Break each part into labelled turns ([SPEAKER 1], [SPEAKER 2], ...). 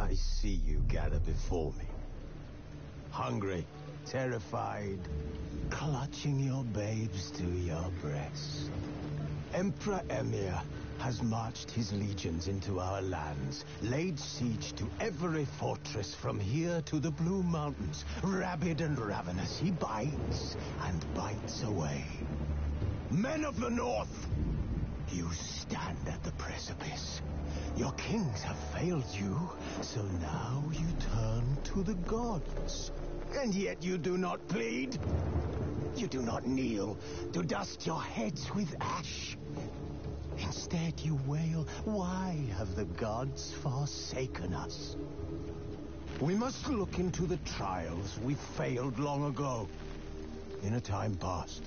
[SPEAKER 1] I see you gather before me. Hungry, terrified, clutching your babes to your breast. Emperor Emir has marched his legions into our lands, laid siege to every fortress from here to the Blue Mountains. Rabid and ravenous, he bites and bites away. Men of the North, you stand at the precipice. Your kings have failed you, so now you turn to the gods. And yet you do not plead. You do not kneel to dust your heads with ash. Instead you wail, why have the gods forsaken us? We must look into the trials we failed long ago. In a time past,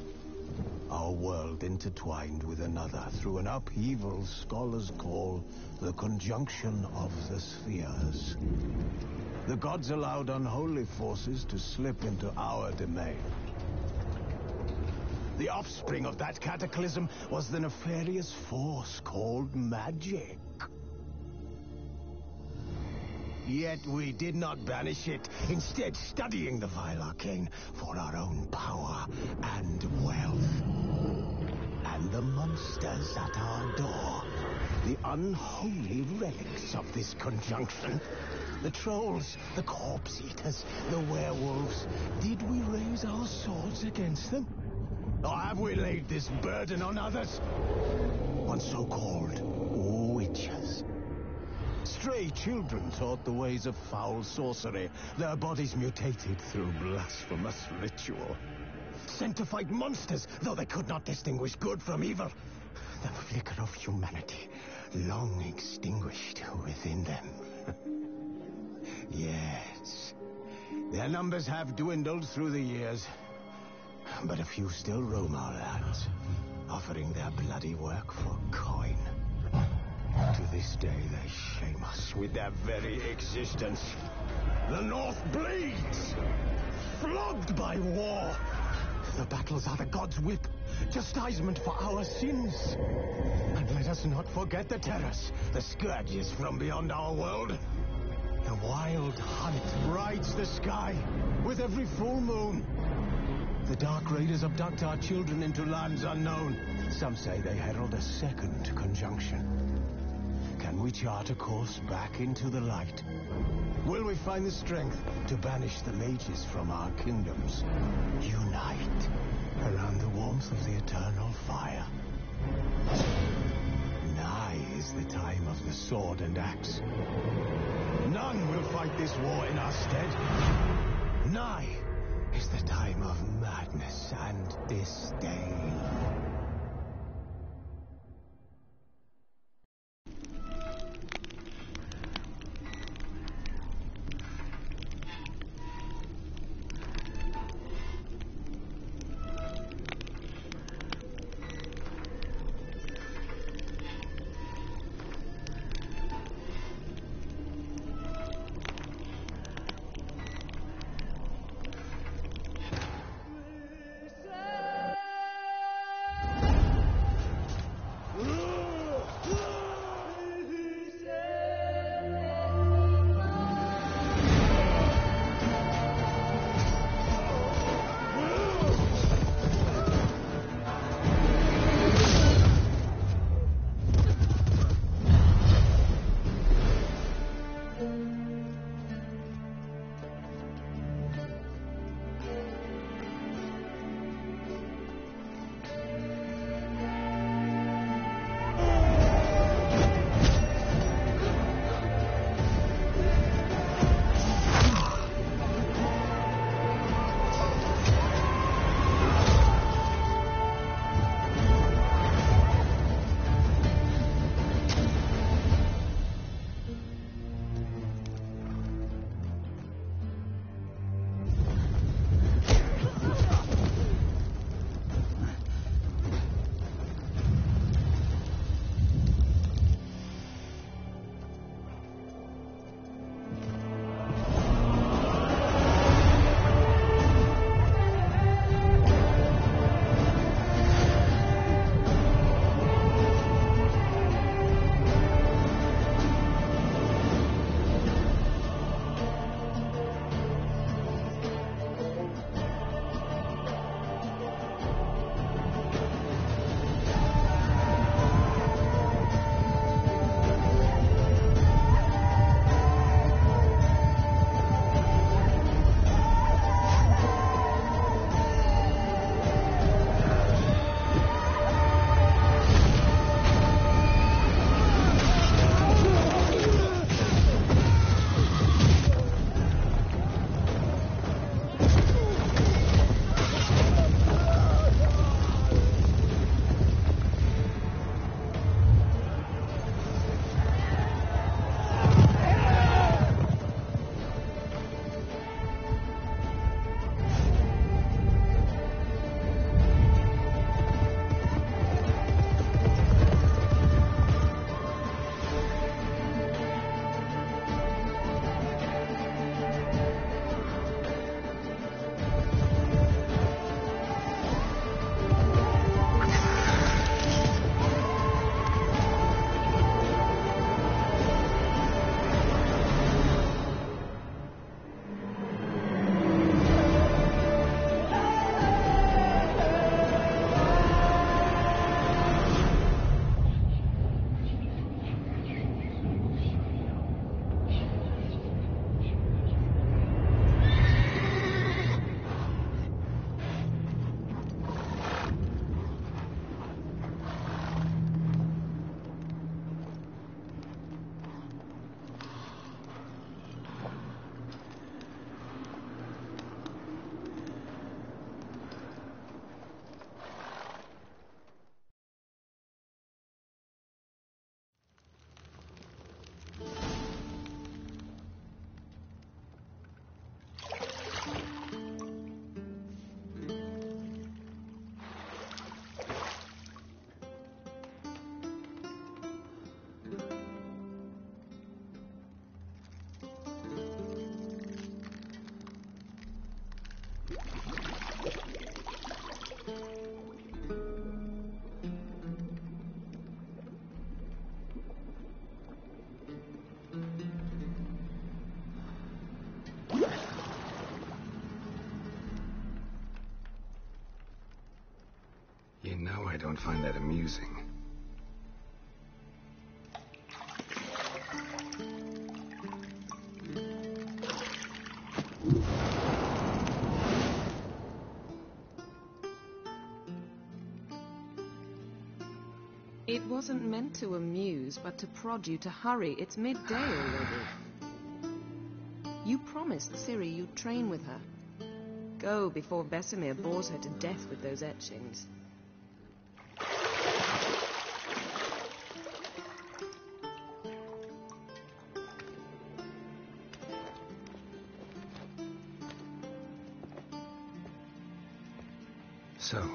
[SPEAKER 1] our world intertwined with another through an upheaval scholars call the conjunction of the spheres. The gods allowed unholy forces to slip into our domain. The offspring of that cataclysm was the nefarious force called magic. Yet we did not banish it, instead studying the vile arcane for our own power and wealth. And the monsters at our door, the unholy relics of this conjunction, the trolls, the corpse eaters, the werewolves, did we raise our swords against them? Or have we laid this burden on others? On so-called witches. Stray children taught the ways of foul sorcery, their bodies mutated through blasphemous ritual. Sent to fight monsters, though they could not distinguish good from evil. The flicker of humanity, long extinguished within them. Yes, their numbers have dwindled through the years, but a few still roam our lands, offering their bloody work for coin. To this day, they shame us with their very existence. The North bleeds, flogged by war. The battles are the gods' whip, chastisement for our sins. And let us not forget the terrors, the scourges from beyond our world. The wild hunt brights the sky with every full moon. The dark raiders abduct our children into lands unknown. Some say they herald a second conjunction. Can we chart a course back into the light? Will we find the strength to banish the mages from our kingdoms? Unite around the warmth of the eternal fire. Nigh is the time of the sword and axe. None will fight this war in our stead. Nigh is the time of madness and disdain.
[SPEAKER 2] don't find that amusing.
[SPEAKER 3] It wasn't meant to amuse, but to prod you to hurry. It's midday already. You promised Ciri you'd train with her. Go before Vesemir bores her to death with those etchings.
[SPEAKER 2] So,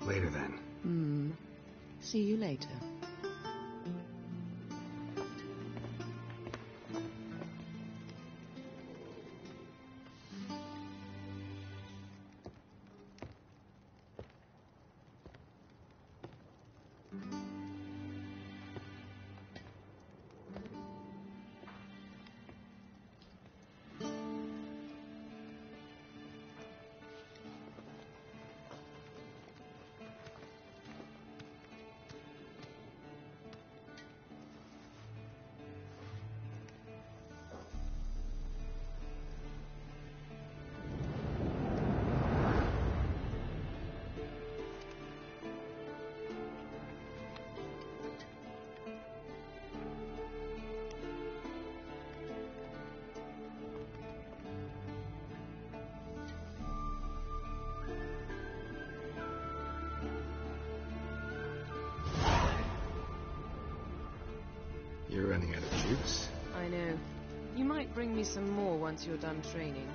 [SPEAKER 2] later then.
[SPEAKER 3] See you later.
[SPEAKER 2] You're running out of juice.
[SPEAKER 3] I know. You might bring me some more once you're done training.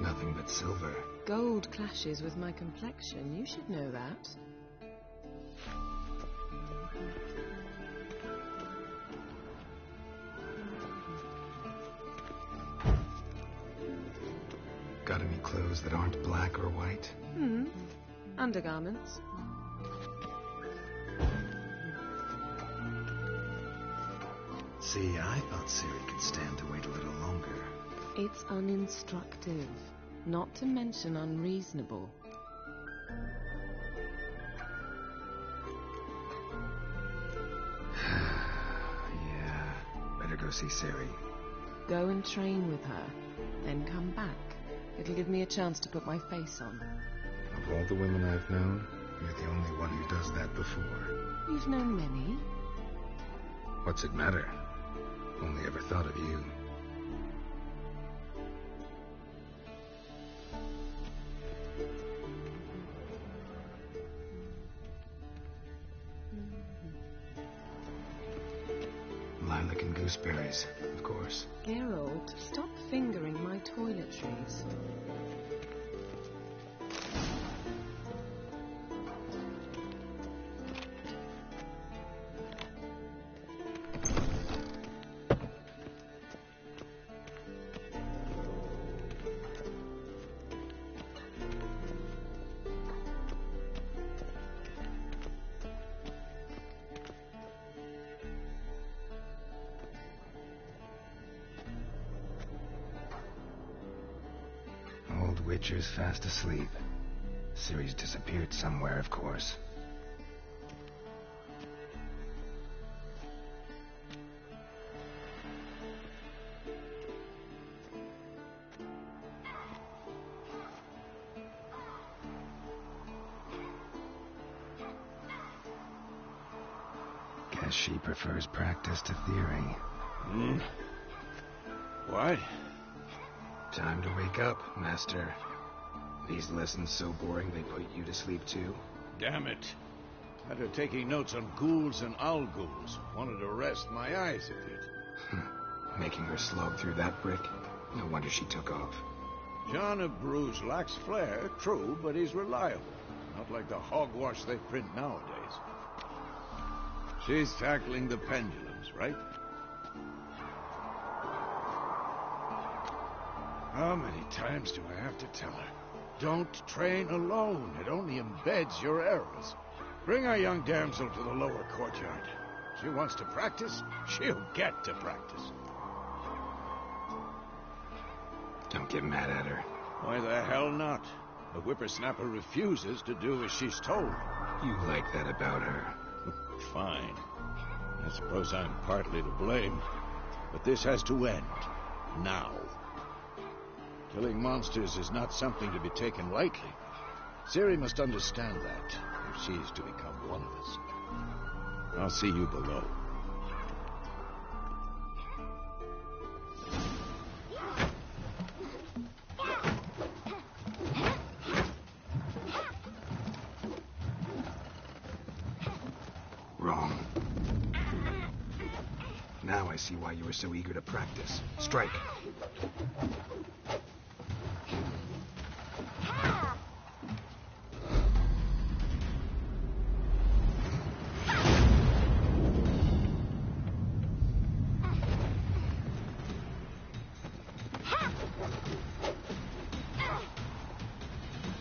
[SPEAKER 2] Nothing but silver.
[SPEAKER 3] Gold clashes with my complexion. You should know that.
[SPEAKER 2] Got any clothes that aren't black or white?
[SPEAKER 3] Undergarments.
[SPEAKER 2] See, I thought Ciri could stand to wait a little longer.
[SPEAKER 3] It's uninstructive, not to mention unreasonable.
[SPEAKER 2] Yeah, better go see Ciri.
[SPEAKER 3] Go and train with her, then come back. It'll give me a chance to put my face on.
[SPEAKER 2] Of all the women I've known, you're the only one who does that before.
[SPEAKER 3] You've known many.
[SPEAKER 2] What's it matter? Only ever thought of you. Lilac and gooseberries, of course.
[SPEAKER 3] Geralt, stop fingering my toiletries.
[SPEAKER 2] Witcher's fast asleep. Ciri's disappeared somewhere, of course. Guess she prefers practice to theory.
[SPEAKER 1] What?
[SPEAKER 2] Time to wake up, Master. These lessons so boring they put you to sleep too?
[SPEAKER 1] Damn it. Had her taking notes on ghouls and owl ghouls. Wanted to rest my eyes a bit.
[SPEAKER 2] Making her slog through that brick? No wonder she took off.
[SPEAKER 1] John of Bruges lacks flair, true, but he's reliable. Not like the hogwash they print nowadays. She's tackling the pendulums, right? How many times do I have to tell her? Don't train alone. It only embeds your errors. Bring our young damsel to the lower courtyard. She wants to practice, she'll get to practice.
[SPEAKER 2] Don't get mad at her.
[SPEAKER 4] Why the hell not? The whippersnapper refuses to do as she's told.
[SPEAKER 2] You like that about her.
[SPEAKER 4] Fine. I suppose I'm partly to blame. But this has to end. Now. Killing monsters is not something to be taken lightly. Ciri must understand that, if she is to become one of us. I'll see you below.
[SPEAKER 2] Wrong. Now I see why you were so eager to practice. Strike.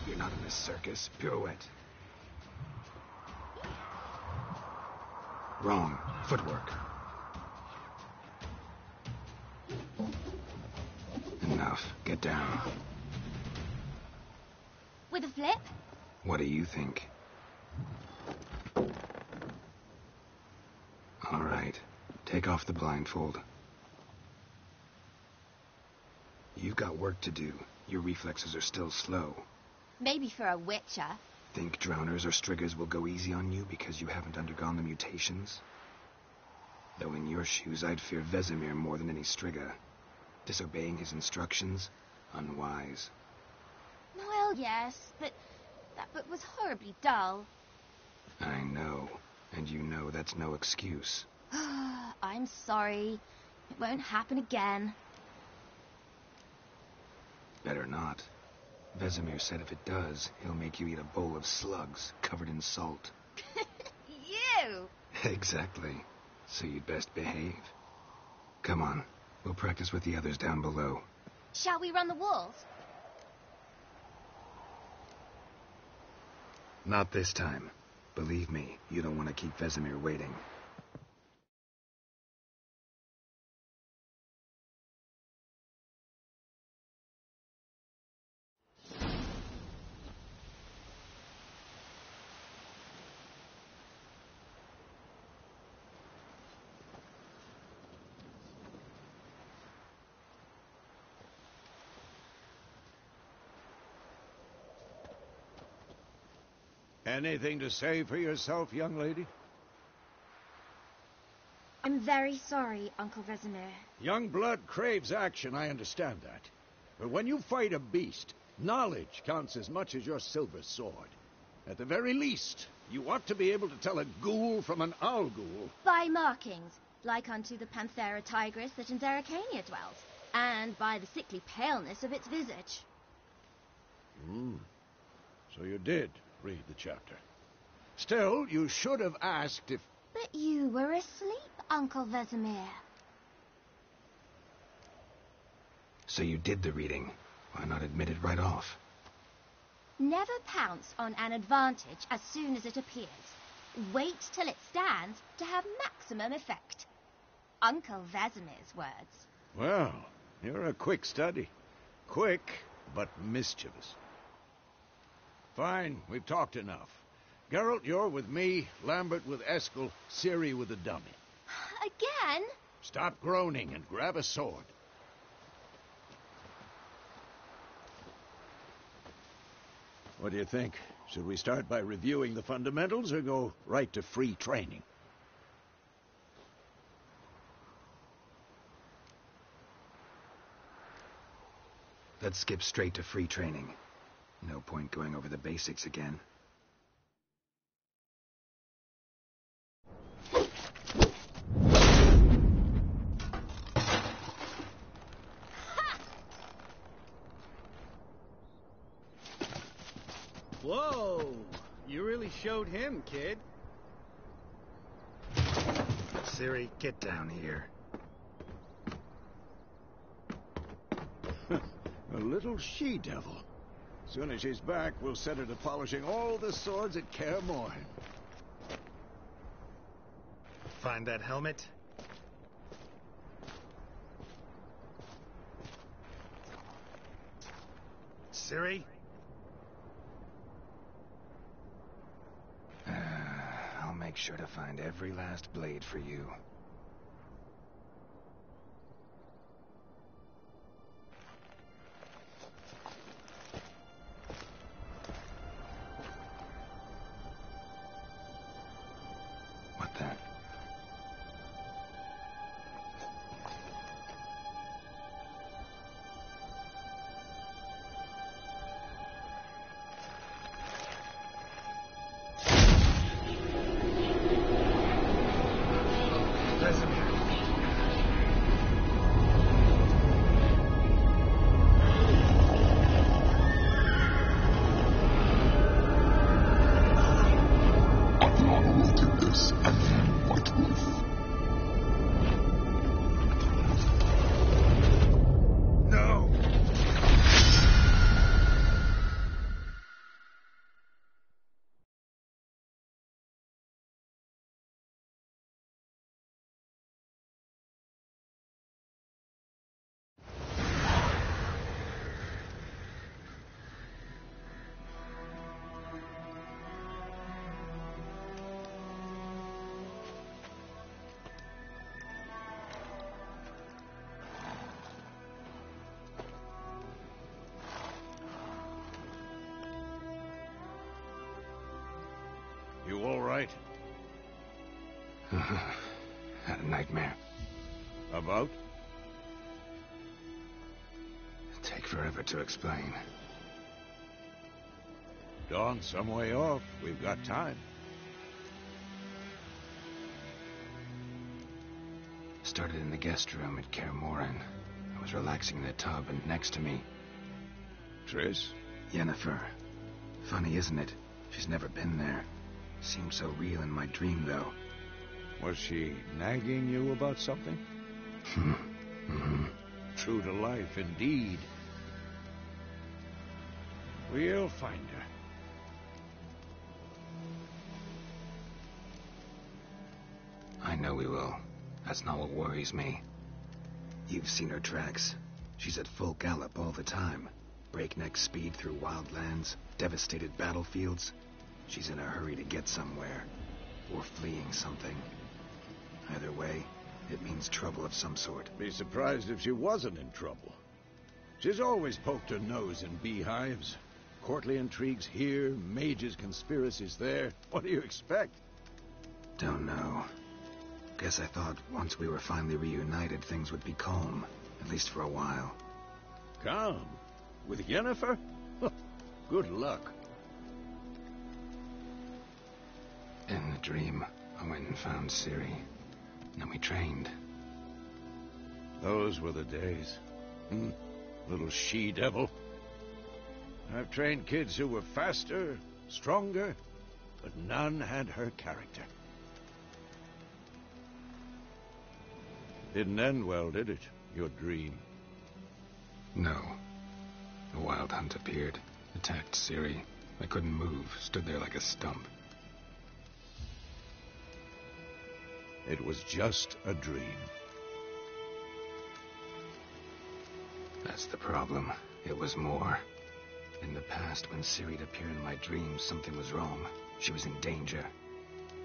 [SPEAKER 2] You're not in a circus. Pirouette. Wrong. Footwork. Enough. Get down.
[SPEAKER 5] With a flip?
[SPEAKER 2] What do you think? All right. Take off the blindfold. You've got work to do. Your reflexes are still slow.
[SPEAKER 5] Maybe for a witcher.
[SPEAKER 2] Think drowners or striggers will go easy on you because you haven't undergone the mutations? Though in your shoes, I'd fear Vesemir more than any strigger. Disobeying his instructions? Unwise.
[SPEAKER 5] Well, yes, but that book was horribly dull.
[SPEAKER 2] I know. And you know that's no excuse.
[SPEAKER 5] I'm sorry. It won't happen again.
[SPEAKER 2] Better not. Vesemir said if it does, he'll make you eat a bowl of slugs covered in salt.
[SPEAKER 5] You!
[SPEAKER 2] Exactly. So you'd best behave. Come on. We'll practice with the others down below.
[SPEAKER 5] Shall we run the walls?
[SPEAKER 2] Not this time. Believe me, you don't want to keep Vesemir waiting.
[SPEAKER 4] Anything to say for yourself, young lady?
[SPEAKER 5] I'm very sorry, Uncle Vesemir.
[SPEAKER 4] Young blood craves action, I understand that. But when you fight a beast, knowledge counts as much as your silver sword. At the very least, you ought to be able to tell a ghoul from an owl ghoul.
[SPEAKER 5] By markings, like unto the Panthera tigris that in Zerrikania dwells, and by the sickly paleness of its visage.
[SPEAKER 4] So you did read the chapter. Still, you should have asked if...
[SPEAKER 5] But you were asleep, Uncle Vesemir.
[SPEAKER 2] So you did the reading. Why not admit it right off?
[SPEAKER 5] Never pounce on an advantage as soon as it appears. Wait till it stands to have maximum effect. Uncle Vesemir's words.
[SPEAKER 4] Well, you're a quick study. Quick, but mischievous. Fine, we've talked enough. Geralt, you're with me, Lambert with Eskel, Ciri with the dummy.
[SPEAKER 5] Again?
[SPEAKER 4] Stop groaning and grab a sword. What do you think? Should we start by reviewing the fundamentals or go right to free training?
[SPEAKER 2] Let's skip straight to free training. No point going over the basics again.
[SPEAKER 6] Whoa! You really showed him, kid.
[SPEAKER 2] Ciri, get down here.
[SPEAKER 4] A little she-devil. Soon as she's back, we'll set her to polishing all the swords at Kaer Morhen.
[SPEAKER 6] Find that helmet? Ciri?
[SPEAKER 2] I'll make sure to find every last blade for you. What the?
[SPEAKER 4] You all right?
[SPEAKER 2] Had a nightmare.
[SPEAKER 4] About?
[SPEAKER 2] It'd take forever to explain.
[SPEAKER 4] Dawn's some way off. We've got time.
[SPEAKER 2] Started in the guest room at Kaer Morhen. I was relaxing in the tub, and next to me,
[SPEAKER 4] Triss?
[SPEAKER 2] Yennefer. Funny, isn't it? She's never been there. Seemed so real in my dream, though.
[SPEAKER 4] Was she nagging you about something?
[SPEAKER 2] Mm-hmm.
[SPEAKER 4] True to life, indeed. We'll find her.
[SPEAKER 2] I know we will. That's not what worries me. You've seen her tracks. She's at full gallop all the time. Breakneck speed through wildlands, devastated battlefields. She's in a hurry to get somewhere, or fleeing something. Either way, it means trouble of some sort.
[SPEAKER 4] Be surprised if she wasn't in trouble. She's always poked her nose in beehives. Courtly intrigues here, mages' conspiracies there. What do you expect?
[SPEAKER 2] Don't know. Guess I thought once we were finally reunited, things would be calm, at least for a while.
[SPEAKER 4] Calm? With Yennefer? Good luck.
[SPEAKER 2] In the dream, I went and found Ciri. Then we trained.
[SPEAKER 4] Those were the days. Little she-devil. I've trained kids who were faster, stronger, but none had her character. Didn't end well, did it? Your dream?
[SPEAKER 2] No. The Wild Hunt appeared, attacked Ciri. I couldn't move, stood there like a stump.
[SPEAKER 4] It was just a dream.
[SPEAKER 2] That's the problem. It was more. In the past, when Ciri'd appear in my dreams, something was wrong. She was in danger.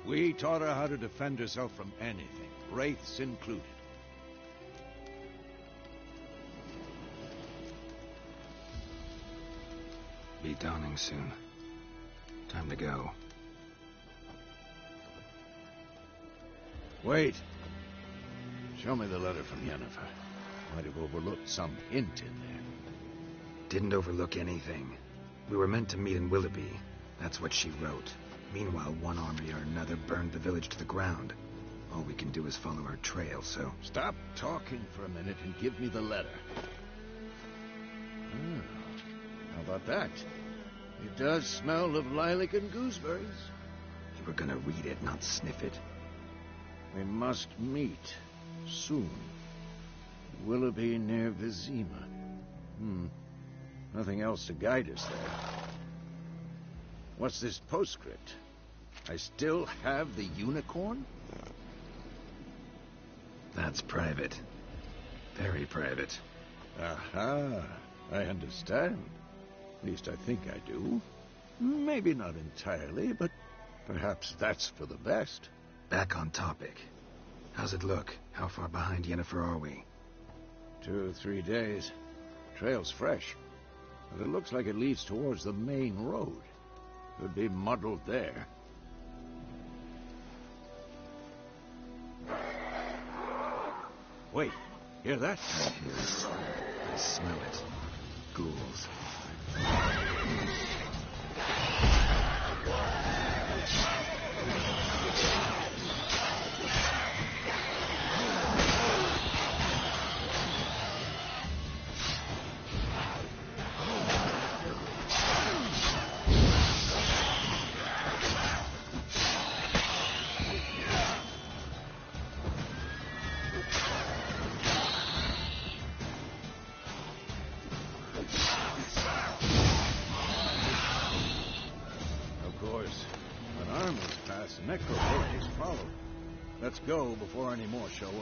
[SPEAKER 4] We taught her how to defend herself from anything, wraiths included.
[SPEAKER 2] Be dawning soon. Time to go.
[SPEAKER 4] Wait. Show me the letter from Yennefer. Might have overlooked some hint in there.
[SPEAKER 2] Didn't overlook anything. We were meant to meet in Willoughby. That's what she wrote. Meanwhile, one army or another burned the village to the ground. All we can do is follow her trail, so...
[SPEAKER 4] Stop talking for a minute and give me the letter. How about that? It does smell of lilac and gooseberries.
[SPEAKER 2] You were gonna read it, not sniff it.
[SPEAKER 4] We must meet soon. Willoughby near Vizima. Nothing else to guide us there. What's this postscript? I still have the unicorn?
[SPEAKER 2] That's private. Very private.
[SPEAKER 4] Aha, I understand. At least I think I do. Maybe not entirely, but perhaps that's for the best.
[SPEAKER 2] Back on topic. How's it look? How far behind Yennefer are we?
[SPEAKER 4] 2 or 3 days. Trail's fresh, but it looks like it leads towards the main road. Could be muddled there. Wait, hear that?
[SPEAKER 2] I hear it. I smell it. Ghouls.
[SPEAKER 4] Necrophage is followed. Let's go before any more show up.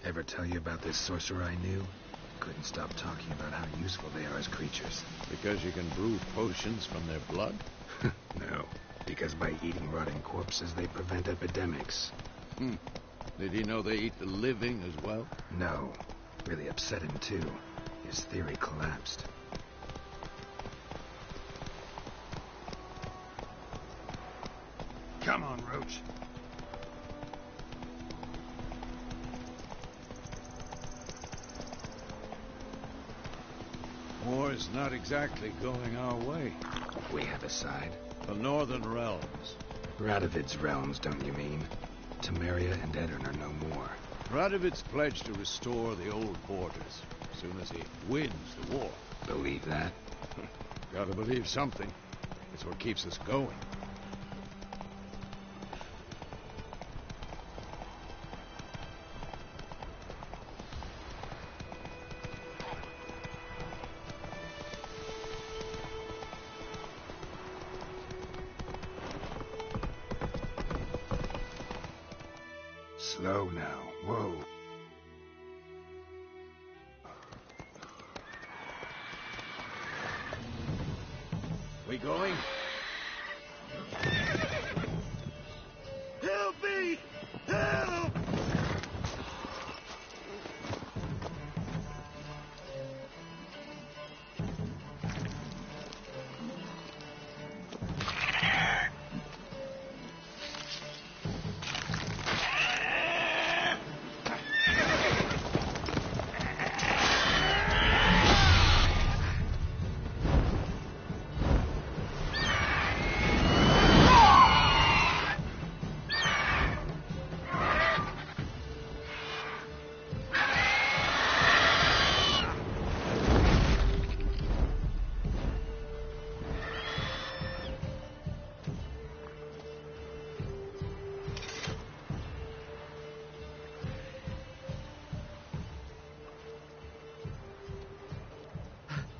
[SPEAKER 2] Ever tell you about this sorcerer I knew? Couldn't stop talking about how useful they are as creatures.
[SPEAKER 4] Because you can brew potions from their blood?
[SPEAKER 2] No, because by eating rotting corpses, they prevent epidemics.
[SPEAKER 4] Did he know they eat the living as well?
[SPEAKER 2] No. Really upset him, too. His theory collapsed.
[SPEAKER 4] Come on, Roach. War's not exactly going our way.
[SPEAKER 2] We have a side.
[SPEAKER 4] The Northern Realms.
[SPEAKER 2] Radovid's realms, don't you mean? Temeria and Edirn are no more.
[SPEAKER 4] Radovid's pledged to restore the old borders as soon as he wins the war.
[SPEAKER 2] Believe that?
[SPEAKER 4] Gotta believe something. It's what keeps us going.
[SPEAKER 2] Slow now. Whoa.
[SPEAKER 4] We going? Help me! Help!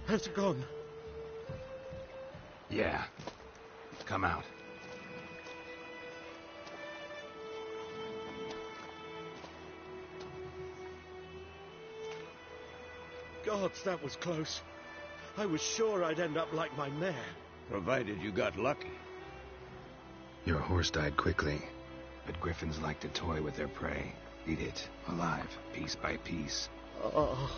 [SPEAKER 1] Has it gone?
[SPEAKER 2] Yeah. Come out.
[SPEAKER 1] Gods, that was close. I was sure I'd end up like my mare.
[SPEAKER 4] Provided you got lucky.
[SPEAKER 2] Your horse died quickly, but griffins like to toy with their prey. Eat it, alive, piece by piece.
[SPEAKER 1] Oh.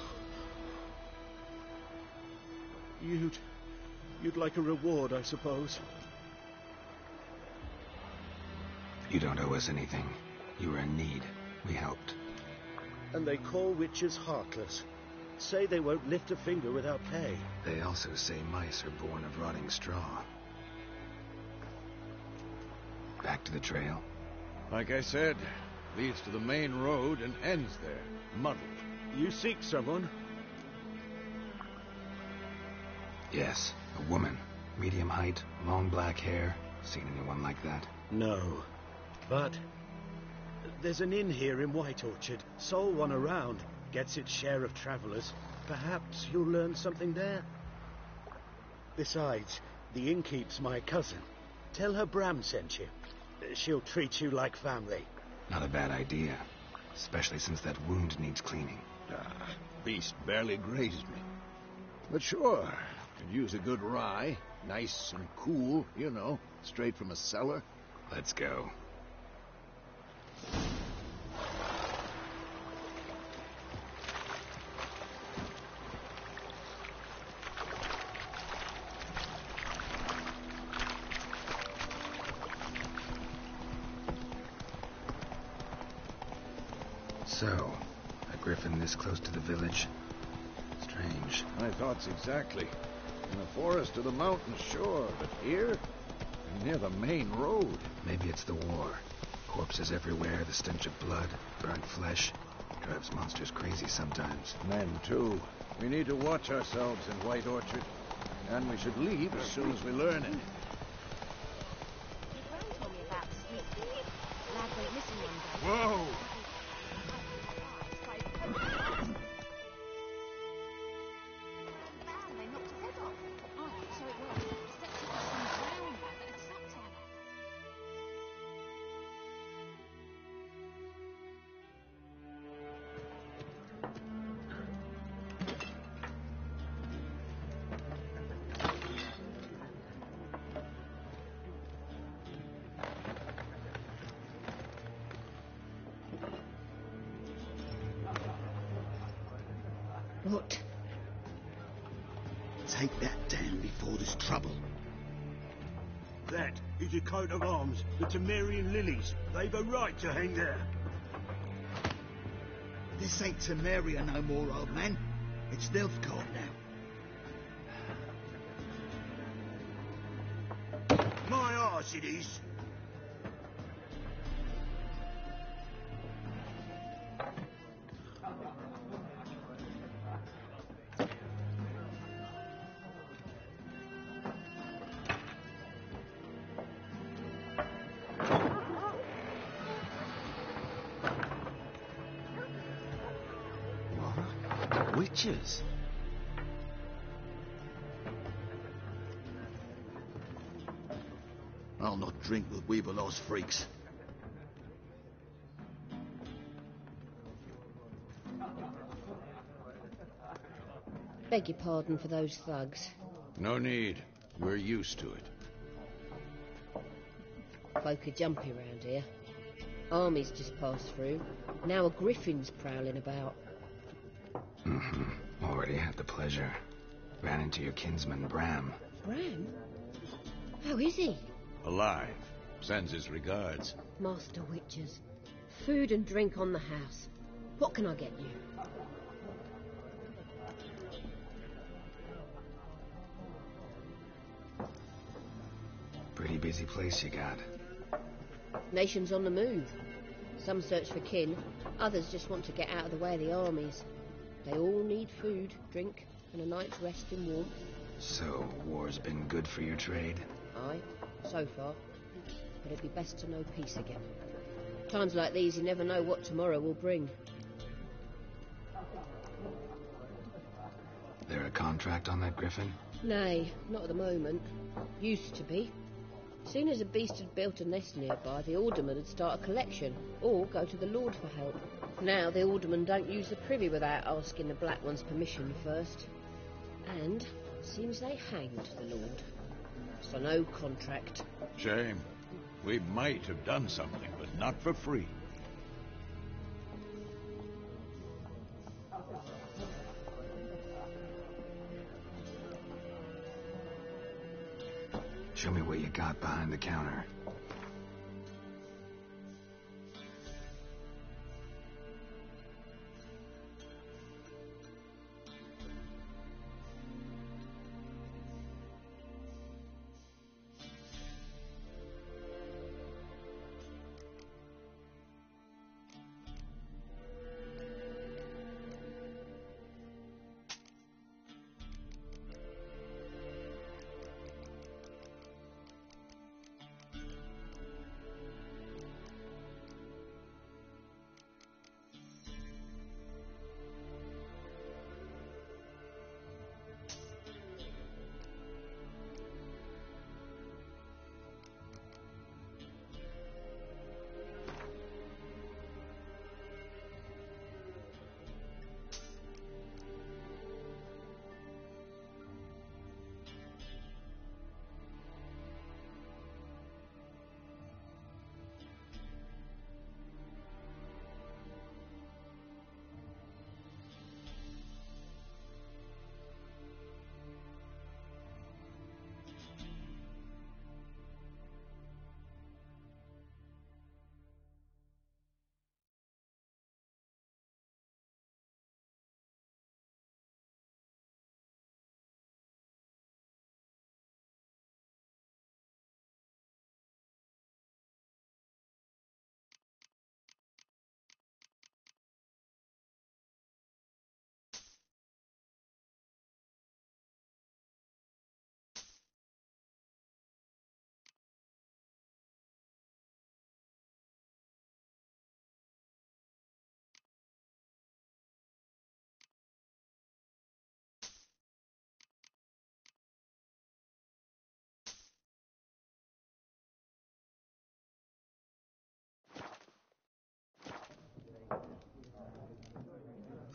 [SPEAKER 1] You'd like a reward, I suppose.
[SPEAKER 2] You don't owe us anything. You were in need. We helped.
[SPEAKER 1] And they call witches heartless. Say they won't lift a finger without pay.
[SPEAKER 2] They also say mice are born of rotting straw. Back to the trail.
[SPEAKER 4] Like I said, Leads to the main road and ends there, muddled.
[SPEAKER 6] You seek someone?
[SPEAKER 2] Yes, a woman. Medium height, long black hair. Seen anyone like that?
[SPEAKER 6] No. But there's an inn here in White Orchard. Sole one around. Gets its share of travelers. Perhaps you'll learn something there. Besides, the innkeep's my cousin. Tell her Bram sent you. She'll treat you like family.
[SPEAKER 2] Not a bad idea. Especially since that wound needs cleaning.
[SPEAKER 4] Beast barely grazed me. But sure, could use a good rye. Nice and cool, you know, straight from a cellar.
[SPEAKER 2] Let's go. So, a griffin this close to the village? Strange.
[SPEAKER 4] My thoughts exactly. In the forest or the mountain, sure, but here? Near the main road.
[SPEAKER 2] Maybe it's the war. Corpses everywhere, the stench of blood, burnt flesh. Drives monsters crazy sometimes.
[SPEAKER 4] Men, too. We need to watch ourselves in White Orchard. And we should leave as soon as we learn it.
[SPEAKER 5] Your friend told me about the sweet pea. Lad went missing one day.
[SPEAKER 4] Whoa!
[SPEAKER 5] They knocked his head off. Oh, so it was. Stepped on some brown lad that had snapped on her.
[SPEAKER 7] What? Take that down before there's trouble.
[SPEAKER 1] That is a coat of arms, the Temerian lilies. They've a right to hang there.
[SPEAKER 7] This ain't Temeria no more, old man. It's Nilfgaard now.
[SPEAKER 1] My arse it is.
[SPEAKER 7] Witches. I'll not drink with Weevilaw's freaks.
[SPEAKER 8] Beg your pardon for those thugs.
[SPEAKER 4] No need. We're used to it.
[SPEAKER 8] Folk are jumpy round here. Armies just passed through. Now a griffin's prowling about.
[SPEAKER 2] Already had the pleasure. Ran into your kinsman, Bram.
[SPEAKER 8] Bram? How is he?
[SPEAKER 4] Alive. Sends his regards.
[SPEAKER 8] Master Witches. Food and drink on the house. What can I get you?
[SPEAKER 2] Pretty busy place you got.
[SPEAKER 8] Nations on the move. Some search for kin. Others just want to get out of the way of the armies. They all need food, drink, and a night's rest in warmth.
[SPEAKER 2] So, war's been good for your trade?
[SPEAKER 8] Aye, so far. But it'd be best to know peace again. Times like these, you never know what tomorrow will bring.
[SPEAKER 2] There a contract on that griffin?
[SPEAKER 8] Nay, not at the moment. Used to be. Soon as a beast had built a nest nearby, the alderman would start a collection, or go to the Lord for help. Now the aldermen don't use the privy without asking the Black One's permission first. And seems they hanged the Lord. So no contract.
[SPEAKER 4] Shame. We might have done something, but not for free.
[SPEAKER 2] Show me what you got behind the counter.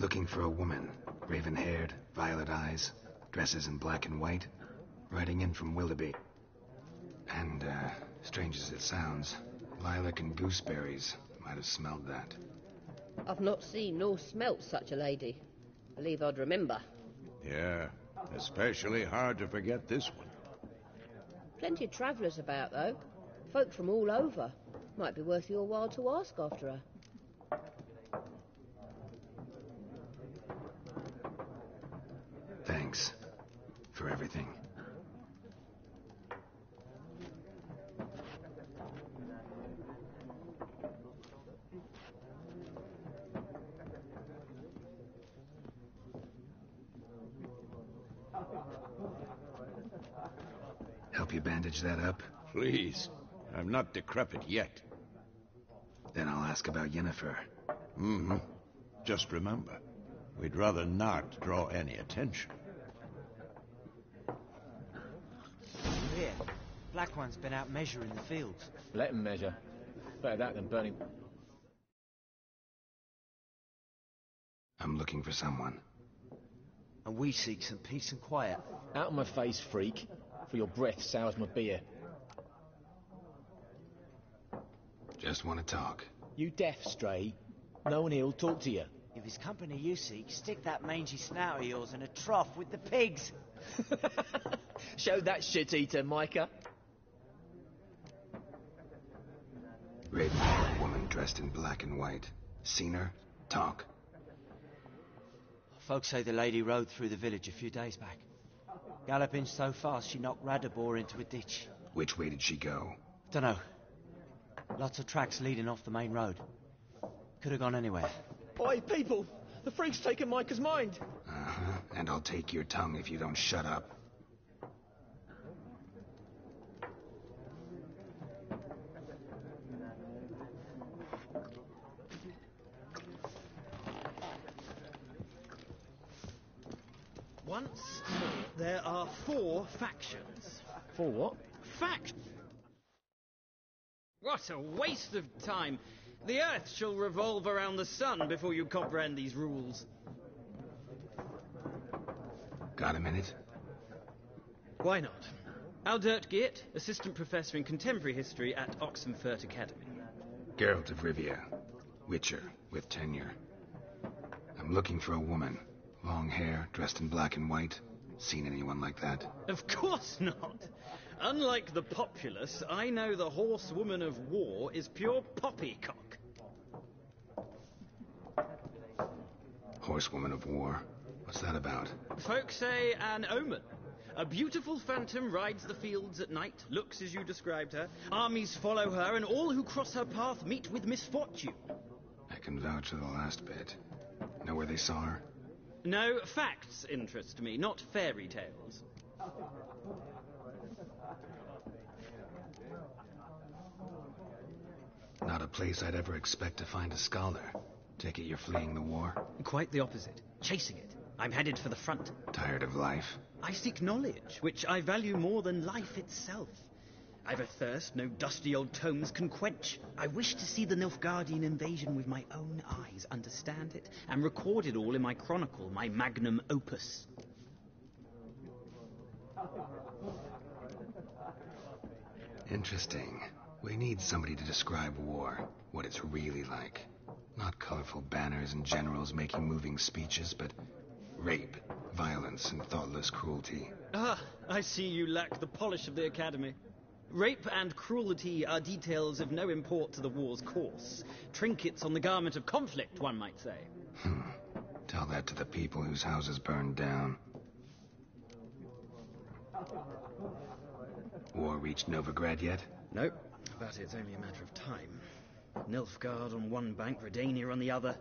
[SPEAKER 2] Looking for a woman. Raven-haired, violet eyes, dresses in black and white. Riding in from Willoughby. And, strange as it sounds, lilac and gooseberries might have smelled that.
[SPEAKER 8] I've not seen nor smelt such a lady. Believe I'd remember.
[SPEAKER 4] Yeah, especially hard to forget this one.
[SPEAKER 8] Plenty of travellers about, though. Folk from all over. Might be worth your while to ask after her.
[SPEAKER 2] Thanks for everything. Help you bandage that up?
[SPEAKER 4] Please. I'm not decrepit yet.
[SPEAKER 2] Then I'll ask about Yennefer.
[SPEAKER 4] Mm-hmm. Just remember, we'd rather not draw any attention.
[SPEAKER 9] Here, Black One's been out measuring the fields.
[SPEAKER 10] Let him measure. Better that than burning.
[SPEAKER 2] I'm looking for someone.
[SPEAKER 9] And we seek some peace and quiet.
[SPEAKER 10] Out of my face, freak. For your breath sours my beer.
[SPEAKER 2] Just want to talk.
[SPEAKER 10] You deaf, Stray? No one here'll talk to you.
[SPEAKER 9] If it's company you seek, stick that mangy snout of yours in a trough with the pigs.
[SPEAKER 10] Show that shit-eater, Micah.
[SPEAKER 2] Raven-haired woman dressed in black and white. Seen her? Talk.
[SPEAKER 9] Folks say the lady rode through the village a few days back. Galloping so fast she knocked Radabor into a ditch.
[SPEAKER 2] Which way did she go?
[SPEAKER 9] Dunno. Lots of tracks leading off the main road. Could have gone anywhere.
[SPEAKER 10] Oi, people! The freak's taken Micah's mind!
[SPEAKER 2] Uh-huh. And I'll take your tongue if you don't shut up.
[SPEAKER 6] Once more, there are 4 factions.
[SPEAKER 10] For what?
[SPEAKER 6] Fact!
[SPEAKER 11] What a waste of time! The Earth shall revolve around the sun before you comprehend these rules.
[SPEAKER 2] Got a minute?
[SPEAKER 11] Why not? Aldert Geert, Assistant Professor in Contemporary History at Oxenfurt Academy.
[SPEAKER 2] Geralt of Rivia. Witcher, with tenure. I'm looking for a woman. Long hair, dressed in black and white. Seen anyone like that?
[SPEAKER 11] Of course not! Unlike the populace, I know the horsewoman of war is pure poppycock.
[SPEAKER 2] Horsewoman of war? What's that about?
[SPEAKER 11] Folk say an omen. A beautiful phantom rides the fields at night, looks as you described her. Armies follow her, and all who cross her path meet with misfortune.
[SPEAKER 2] I can vouch for the last bit. Know where they saw her?
[SPEAKER 11] No, facts interest me, not fairy tales.
[SPEAKER 2] Not a place I'd ever expect to find a scholar. Take it you're fleeing the war?
[SPEAKER 11] Quite the opposite. Chasing it. I'm headed for the front.
[SPEAKER 2] Tired of life?
[SPEAKER 11] I seek knowledge, which I value more than life itself. I've a thirst no dusty old tomes can quench. I wish to see the Nilfgaardian invasion with my own eyes, understand it, and record it all in my chronicle, my magnum opus.
[SPEAKER 2] Interesting. We need somebody to describe war, what it's really like. Not colorful banners and generals making moving speeches, but rape, violence, and thoughtless cruelty.
[SPEAKER 11] Ah, I see you lack the polish of the Academy. Rape and cruelty are details of no import to the war's course. Trinkets on the garment of conflict, one might say.
[SPEAKER 2] Tell that to the people whose houses burned down. War reached Novigrad yet?
[SPEAKER 11] Nope, but it's only a matter of time. Nilfgaard on one bank, Redania on the other,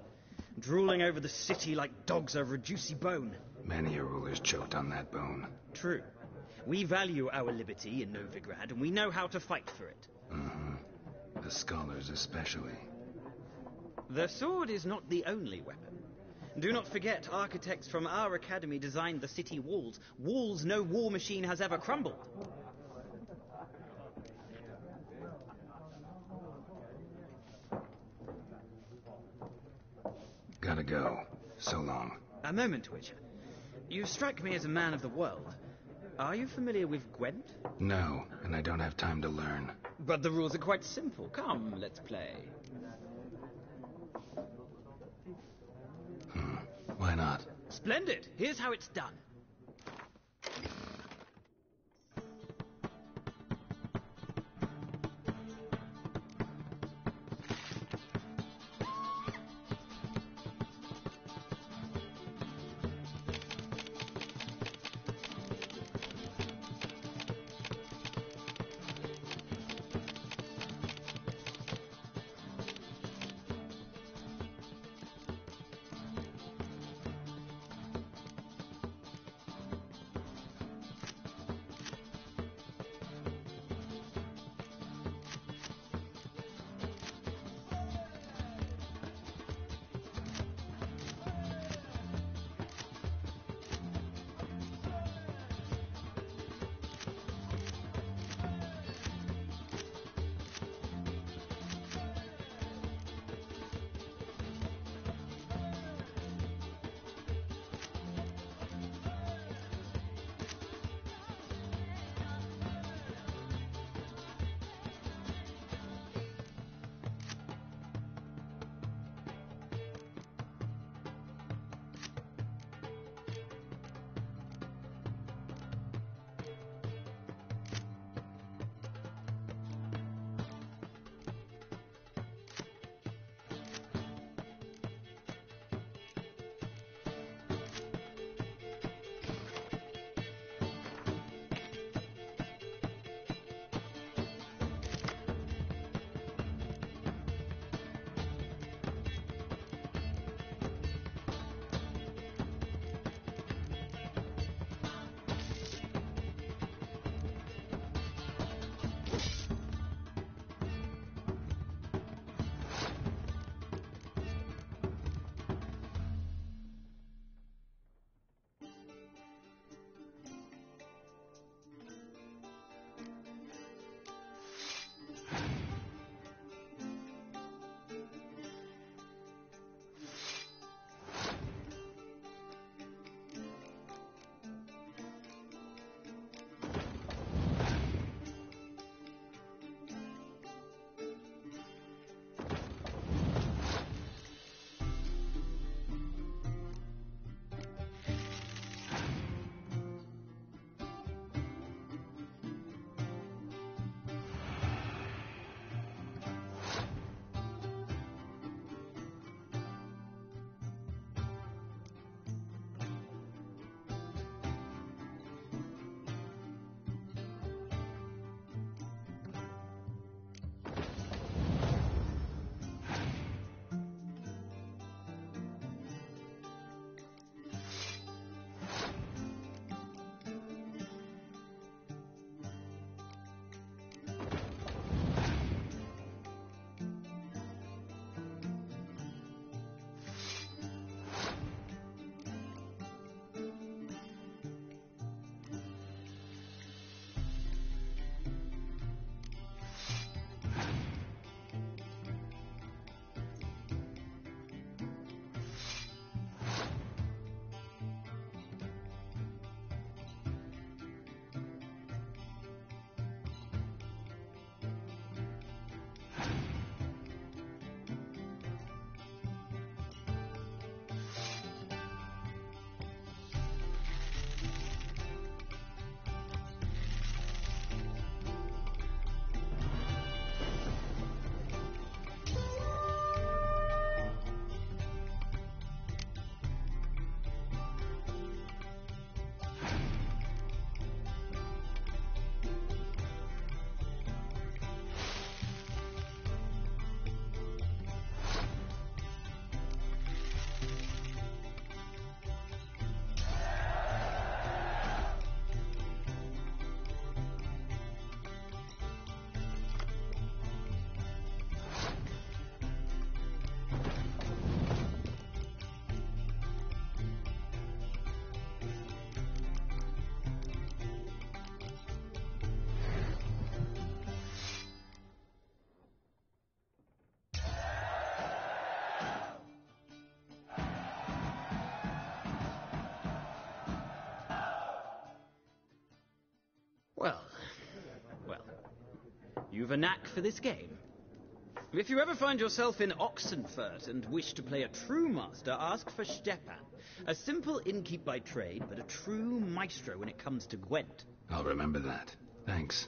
[SPEAKER 11] drooling over the city like dogs over a juicy bone.
[SPEAKER 2] Many a ruler's choked on that bone.
[SPEAKER 11] True. We value our liberty in Novigrad, and we know how to fight for it.
[SPEAKER 2] The scholars especially.
[SPEAKER 11] The sword is not the only weapon. Do not forget, architects from our academy designed the city walls. Walls no war machine has ever crumbled.
[SPEAKER 2] Gotta go. So long.
[SPEAKER 11] A moment, Witcher. You strike me as a man of the world. Are you familiar with Gwent?
[SPEAKER 2] No, and I don't have time to learn.
[SPEAKER 11] But the rules are quite simple. Come, let's play.
[SPEAKER 2] Why not?
[SPEAKER 11] Splendid! Here's how it's done. Well, you've a knack for this game. If you ever find yourself in Oxenfurt and wish to play a true master, ask for Stepan. A simple innkeep by trade, but a true maestro when it comes to Gwent.
[SPEAKER 2] I'll remember that. Thanks.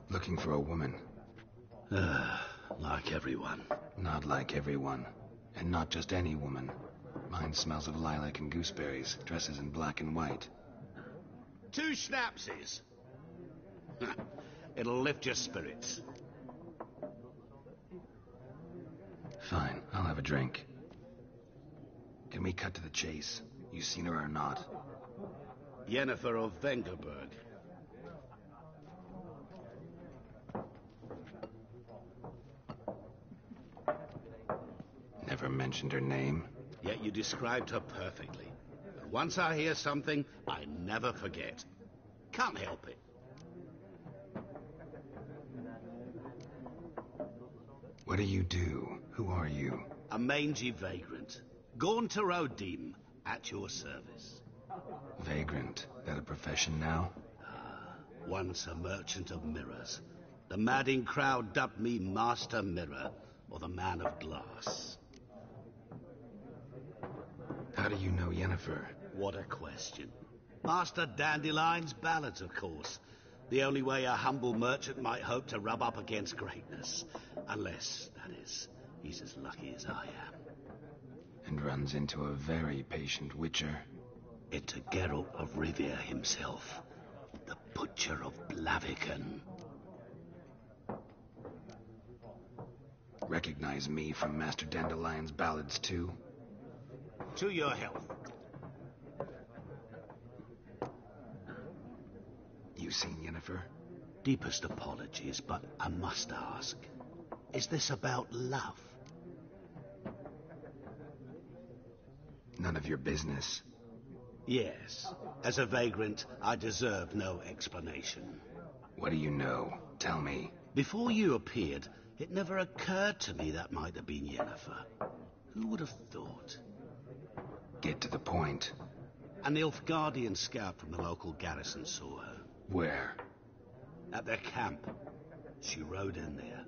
[SPEAKER 2] Looking for a woman.
[SPEAKER 6] Like everyone.
[SPEAKER 2] Not like everyone. And not just any woman. Mine smells of lilac and gooseberries, dresses in black and white.
[SPEAKER 6] 2 schnapsies. It'll lift your spirits.
[SPEAKER 2] Fine, I'll have a drink. Can we cut to the chase? You seen her or not?
[SPEAKER 6] Yennefer of Vengerberg.
[SPEAKER 2] Never mentioned her name.
[SPEAKER 6] Yet you described her perfectly. And once I hear something, I never forget. Can't help it.
[SPEAKER 2] What do you do? Who are you?
[SPEAKER 6] A mangy vagrant. Gone to Rodim, at your service.
[SPEAKER 2] Vagrant. That a profession now?
[SPEAKER 6] Once a merchant of mirrors. The madding crowd dubbed me Master Mirror, or the Man of Glass.
[SPEAKER 2] How do you know Yennefer?
[SPEAKER 6] What a question. Master Dandelion's ballads, of course. The only way a humble merchant might hope to rub up against greatness. Unless, that is, he's as lucky as I am.
[SPEAKER 2] And runs into a very patient witcher.
[SPEAKER 6] Into Geralt of Rivia himself. The Butcher of Blaviken.
[SPEAKER 2] Recognize me from Master Dandelion's ballads, too?
[SPEAKER 6] To your health.
[SPEAKER 2] You seen Yennefer?
[SPEAKER 6] Deepest apologies, but I must ask. Is this about love?
[SPEAKER 2] None of your business.
[SPEAKER 6] Yes. As a vagrant, I deserve no explanation.
[SPEAKER 2] What do you know? Tell me.
[SPEAKER 6] Before you appeared, it never occurred to me that might have been Yennefer. Who would have thought?
[SPEAKER 2] Get to the point.
[SPEAKER 6] A Nilfgaardian scout from the local garrison saw her.
[SPEAKER 2] Where?
[SPEAKER 6] At their camp. She rode in there.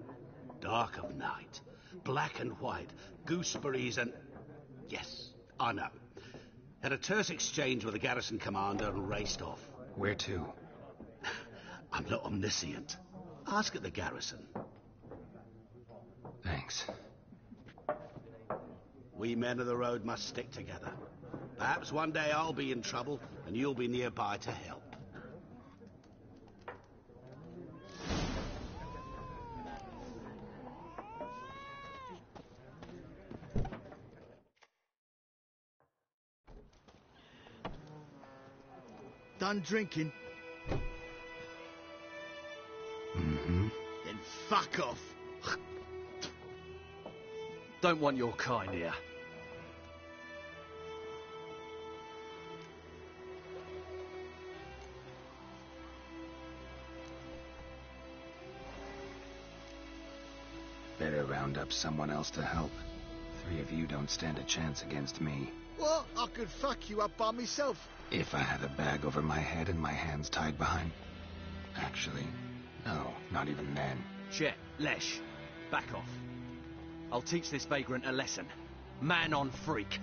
[SPEAKER 6] Dark of night. Black and white. Gooseberries and... Yes, I know. Had a terse exchange with the garrison commander and raced off.
[SPEAKER 2] Where to?
[SPEAKER 6] I'm not omniscient. Ask at the garrison.
[SPEAKER 2] Thanks.
[SPEAKER 6] We men of the road must stick together. Perhaps one day I'll be in trouble and you'll be nearby to help.
[SPEAKER 7] Done drinking?
[SPEAKER 2] Mm-hmm.
[SPEAKER 7] Then fuck off.
[SPEAKER 12] Don't want your kind here.
[SPEAKER 2] Better round up someone else to help. 3 of you don't stand a chance against me.
[SPEAKER 7] What? I could fuck you up by myself.
[SPEAKER 2] If I had a bag over my head and my hands tied behind... Actually, no, not even then.
[SPEAKER 12] Chet, Lesh, back off. I'll teach this vagrant a lesson. Man on freak.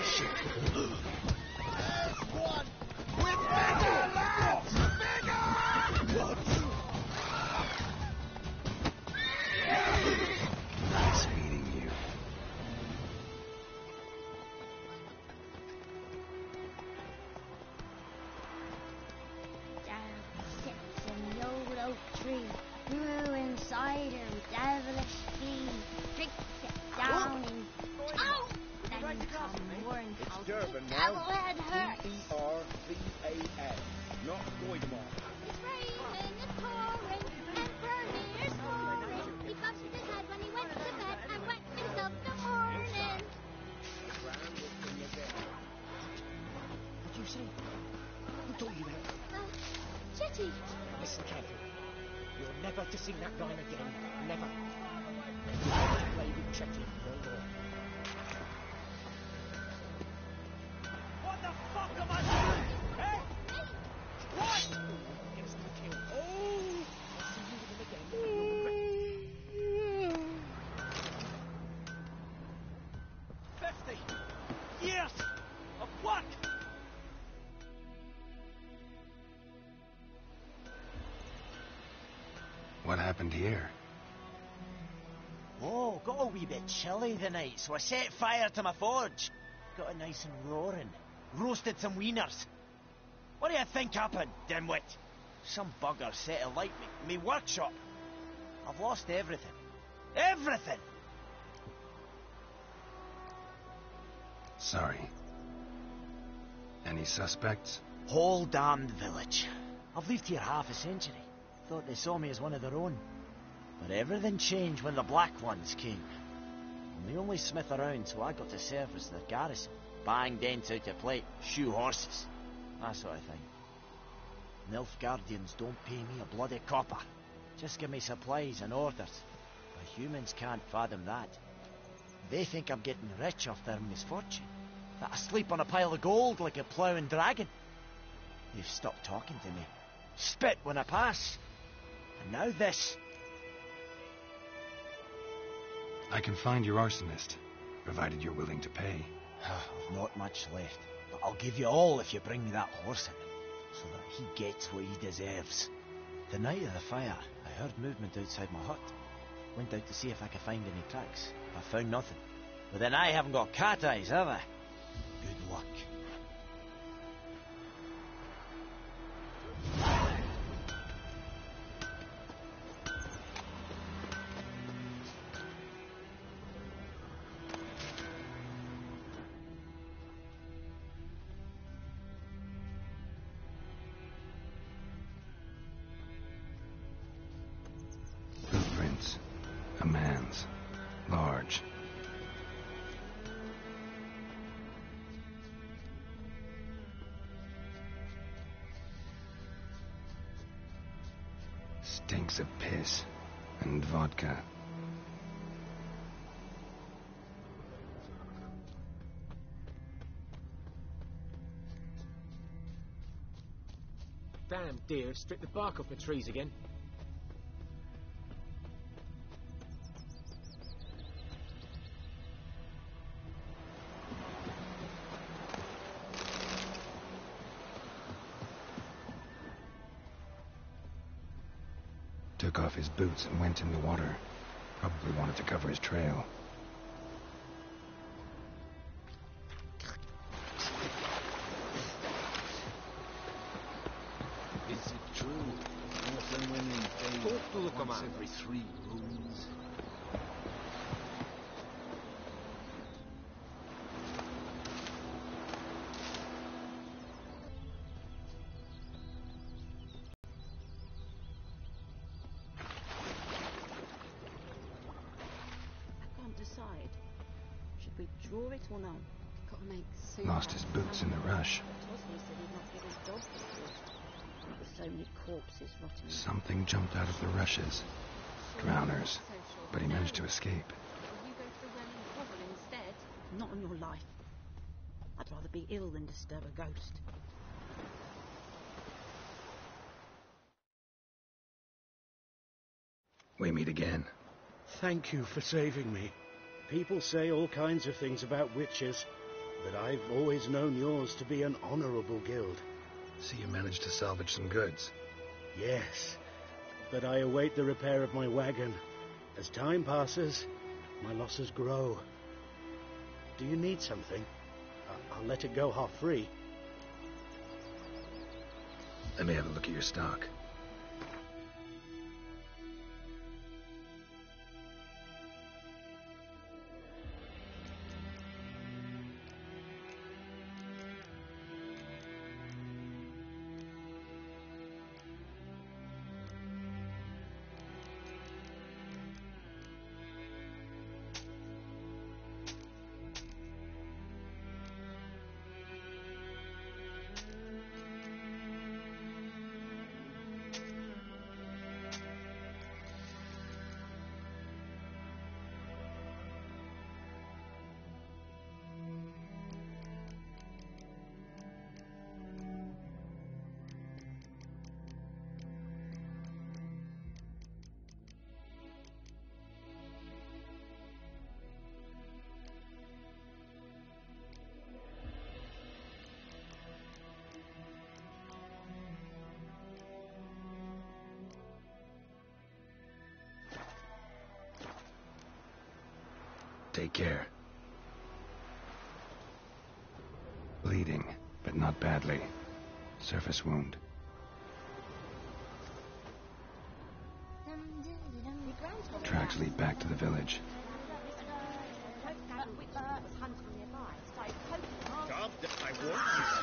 [SPEAKER 7] Shit. There's one! We're bigger! Lads! Bigger! What?
[SPEAKER 2] Nice meeting you.
[SPEAKER 5] Down sits an old oak tree, grew inside her devilish flea, drinks it down in...
[SPEAKER 10] not Voidmore.
[SPEAKER 5] It's raining, it's pouring, Emperor here's pouring. He bumped his head when he went to bed and whacked himself in the morning.
[SPEAKER 10] What'd you say? Who told you that?
[SPEAKER 5] Chetty.
[SPEAKER 10] Listen carefully. You're never to sing that rhyme again. Never. You never play with Chetty no more.
[SPEAKER 9] What the fuck am I doing? Eh? What?
[SPEAKER 10] Get us to the kill. Oh! I'll see you with him again. You'll regret
[SPEAKER 9] 50 years of work!
[SPEAKER 2] What happened here?
[SPEAKER 9] Oh, got a wee bit chilly the night, so I set fire to my forge. Got it nice and roaring. Roasted some wieners. What do you think happened, dimwit? Some bugger set alight me workshop. I've lost everything. Everything!
[SPEAKER 2] Sorry. Any suspects?
[SPEAKER 9] Whole damned village. I've lived here half a century. Thought they saw me as one of their own. But everything changed when the Black Ones came. I'm the only smith around, so I got to serve as their garrison. Bang dents out of plate, shoe horses, that sort of thing. Nilfgaardians don't pay me a bloody copper. Just give me supplies and orders. But humans can't fathom that. They think I'm getting rich off their misfortune. That I sleep on a pile of gold like a ploughing dragon. They've stopped talking to me. Spit when I pass. And now this.
[SPEAKER 2] I can find your arsonist, provided you're willing to pay.
[SPEAKER 9] I've not much left, but I'll give you all if you bring me that horse in, so that he gets what he deserves. The night of the fire, I heard movement outside my hut. Went out to see if I could find any tracks. I found nothing. But then I haven't got cat eyes, have I? Good luck.
[SPEAKER 2] Footprints. A man's. Large. Stinks of piss and vodka.
[SPEAKER 10] Damn deer, stripped the bark off the trees again.
[SPEAKER 2] Took off his boots and went in the water. Probably wanted to cover his trail.
[SPEAKER 4] Is it true? Northern women bathe once every 3 moons.
[SPEAKER 8] I can't decide. Should we draw it or no? Gotta make soup.
[SPEAKER 2] Lost his boots in the rush.
[SPEAKER 8] Tosmy said he'd not get his dog before. With so many corpses rotting.
[SPEAKER 2] Something jumped out of the rushes. Drowners. But he managed to escape.
[SPEAKER 8] Will you go to the well and grovel instead? Not on your life. I'd rather be ill than disturb a ghost.
[SPEAKER 2] We meet again.
[SPEAKER 6] Thank you for saving me. People say all kinds of things about witches, but I've always known yours to be an honorable guild.
[SPEAKER 2] See, you managed to salvage some goods.
[SPEAKER 6] Yes, but I await the repair of my wagon. As time passes, my losses grow. Do you need something? I'll let it go half-free.
[SPEAKER 2] Let me have a look at your stock. Take care. Bleeding, but not badly. Surface wound. Tracks lead back to the village.
[SPEAKER 10] I warned you.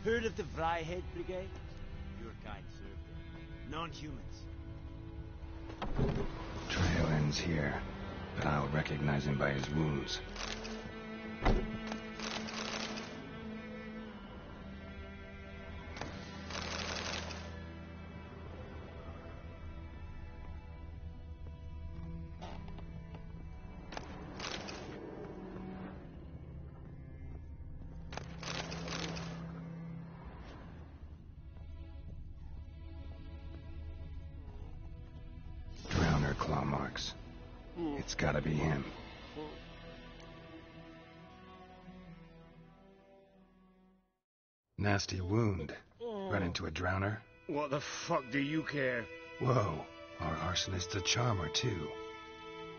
[SPEAKER 9] Heard of the Vryhead Brigade? Your kind served. Non-humans.
[SPEAKER 2] Trail ends here, but I'll recognize him by his wounds. Claw marks. It's gotta be him. Nasty wound. Run into a drowner?
[SPEAKER 13] What the fuck do you care?
[SPEAKER 2] Whoa, our arsonist's a charmer too.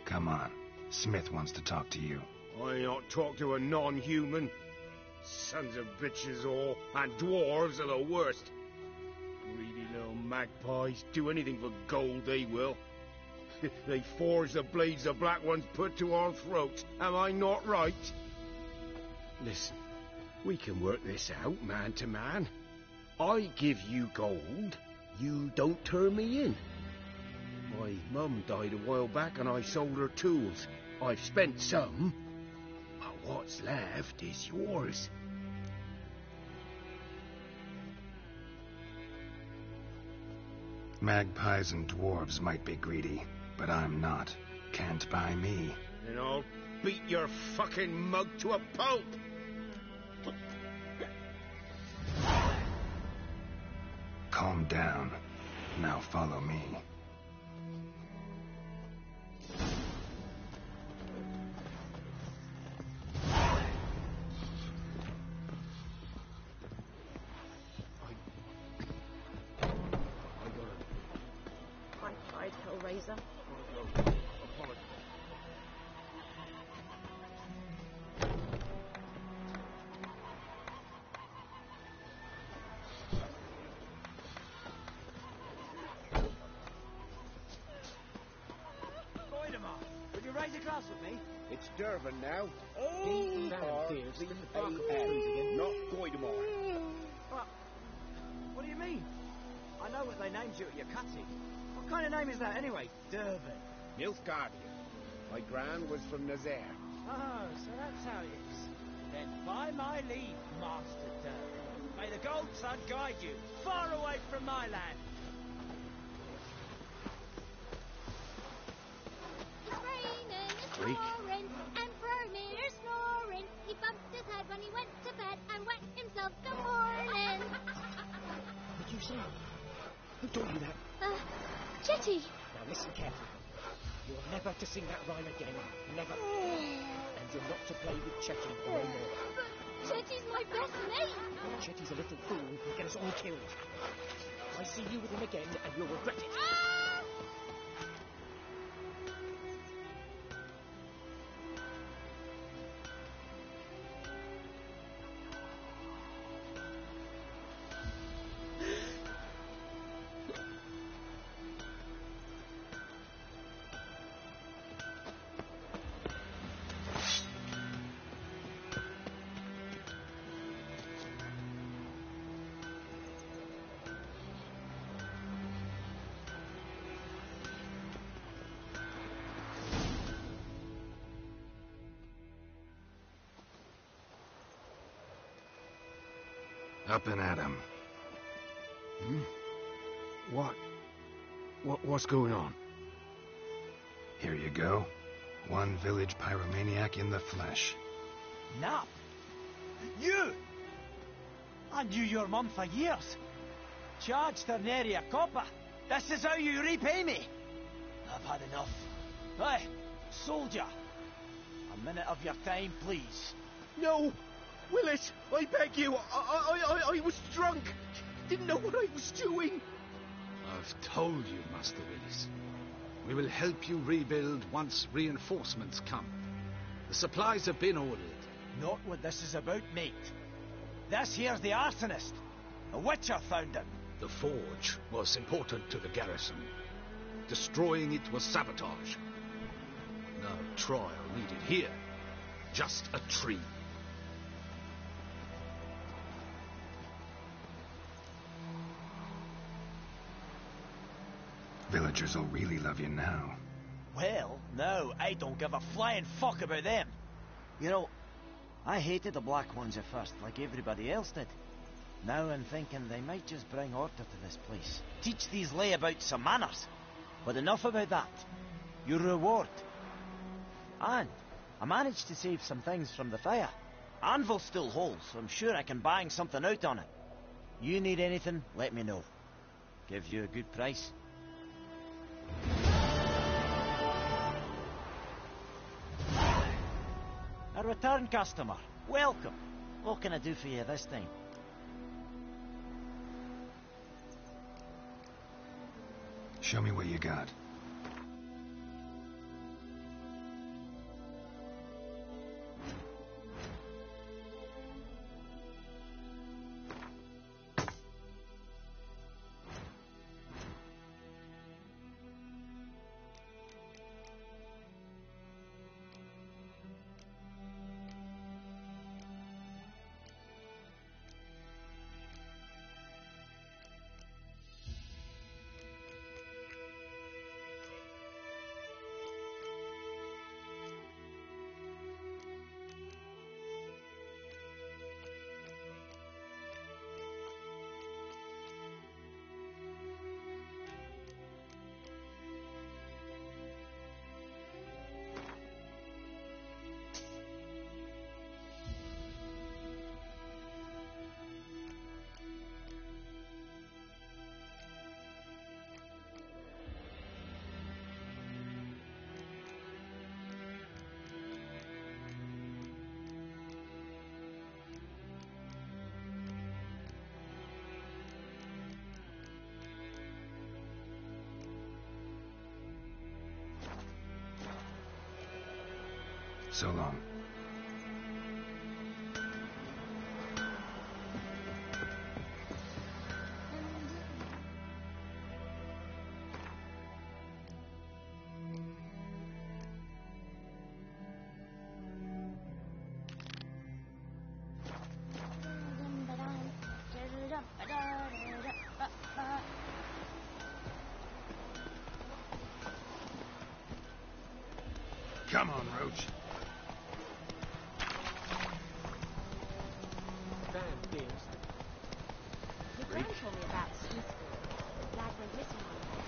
[SPEAKER 2] Come on, Smith wants to talk to you.
[SPEAKER 13] I not talk to a non-human. Sons of bitches all, and dwarves are the worst. Greedy little magpies, do anything for gold they will. They forge the blades the black ones put to our throats. Am I not right? Listen, we can work this out man to man. I give you gold, you don't turn me in. My mum died a while back and I sold her tools. I've spent some, but what's left is yours.
[SPEAKER 2] Magpies and dwarves might be greedy, but I'm not. Can't buy me.
[SPEAKER 13] Then I'll beat your fucking mug to a pulp!
[SPEAKER 2] Calm down. Now follow me.
[SPEAKER 8] High-tide, Hellraiser.
[SPEAKER 9] Would you raise a glass with me?
[SPEAKER 10] It's Durban now.
[SPEAKER 9] Oh,
[SPEAKER 10] D-E-R-V-A-N, not Goidemar.
[SPEAKER 9] What do you mean? I know what they named you at your cutting. What kind of name is that anyway? Durban.
[SPEAKER 10] Nilfgaardian. My gran was from Nazaire.
[SPEAKER 9] Oh, so that's how it is. Then by my leave, Master Durban, may the Gold Sun guide you far away from my land.
[SPEAKER 5] Snoring, and Vermeer snoring. He bumped his head when he went to bed and wet himself the morning.
[SPEAKER 10] What did you say? Who told you that?
[SPEAKER 5] Chetty.
[SPEAKER 10] Now listen carefully. You're never to sing that rhyme again. Never. And you're not to play with Chetty no more.
[SPEAKER 5] But Chetty's my best mate.
[SPEAKER 10] Chetty's a little fool who'll get us all killed. If I see you with him again, and you'll regret it.
[SPEAKER 2] Up and at 'em.
[SPEAKER 13] What's going on?
[SPEAKER 2] Here you go. One village pyromaniac in the flesh.
[SPEAKER 9] Nap? You! I knew your mum for years. Charged her nary a copper. This is how you repay me. I've had enough. Hey, soldier. A minute of your time, please.
[SPEAKER 13] No! Willis, I beg you. I was drunk. Didn't know what I was doing.
[SPEAKER 6] I've told you, Master Willis. We will help you rebuild once reinforcements come. The supplies have been ordered.
[SPEAKER 9] Not what this is about, mate. This here's the arsonist. A witcher found him.
[SPEAKER 6] The forge was important to the garrison. Destroying it was sabotage. No trial needed here. Just a tree.
[SPEAKER 2] Villagers will really love you now.
[SPEAKER 9] Well, no, I don't give a flying fuck about them. You know, I hated the Black Ones at first, like everybody else did. Now I'm thinking they might just bring order to this place. Teach these layabouts some manners. But enough about that. Your reward. And I managed to save some things from the fire. Anvil still holds, so I'm sure I can bang something out on it. You need anything, let me know. Give you a good price. A return customer. Welcome. What can I do for you this time?
[SPEAKER 2] Show me what you got. So long. Come on, Roach.
[SPEAKER 5] Your grand told me about the ski school. Dad went missing one day.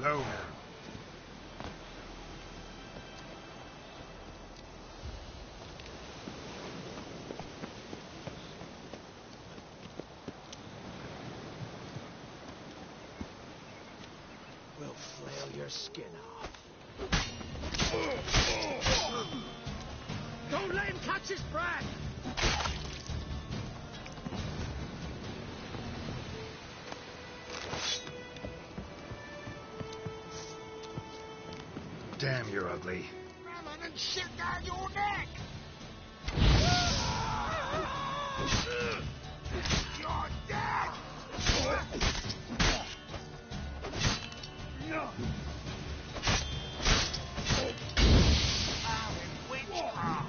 [SPEAKER 2] Slow now.
[SPEAKER 10] We'll flail your skin off. Don't let him catch his breath!
[SPEAKER 2] Damn, you're ugly.
[SPEAKER 7] Run and shit down your neck! You're dead! Witchcraft!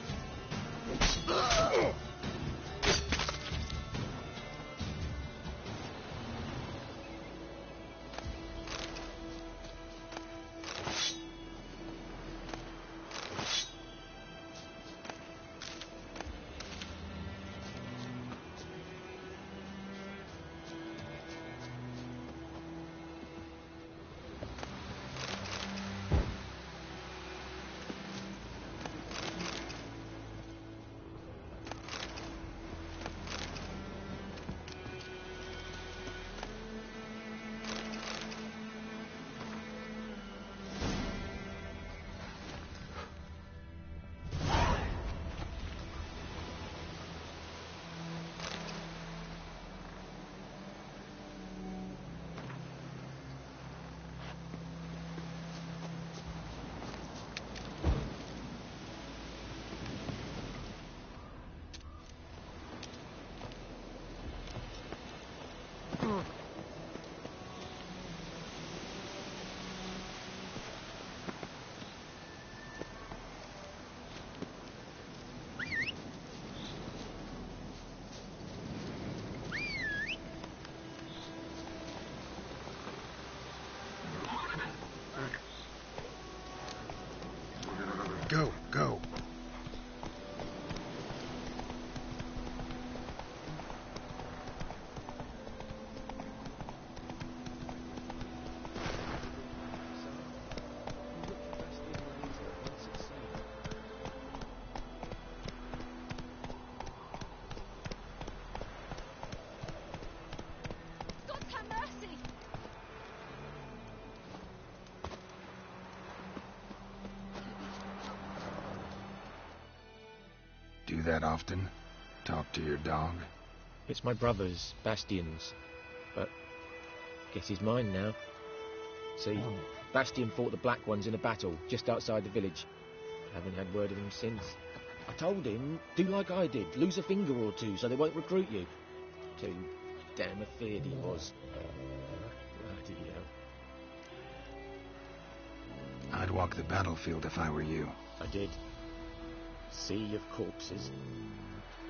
[SPEAKER 2] Go, go.
[SPEAKER 5] God have mercy!
[SPEAKER 2] Do that often? Talk to your dog?
[SPEAKER 10] It's my brother's, Bastion's. But guess he's mine now. See, Bastion fought the Black Ones in a battle just outside the village. Haven't had word of him since. I told him, do like I did, lose a finger or two so they won't recruit you. Too damn afeard he was. Bloody hell.
[SPEAKER 2] I'd walk the battlefield if I were you.
[SPEAKER 10] I did. Sea of corpses.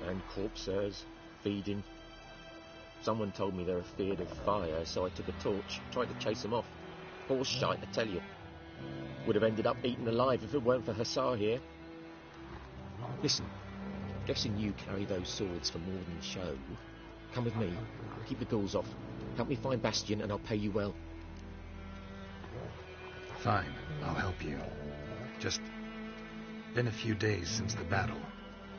[SPEAKER 10] And corpsers feeding. Someone told me they're afeard of fire, so I took a torch, tried to chase them off. Horse shite, I tell you. Would have ended up eaten alive if it weren't for Hussar here. Listen, guessing you carry those swords for more than show. Come with me, keep the ghouls off. Help me find Bastion and I'll pay you well.
[SPEAKER 2] Fine, I'll help you. Just been a few days since the battle.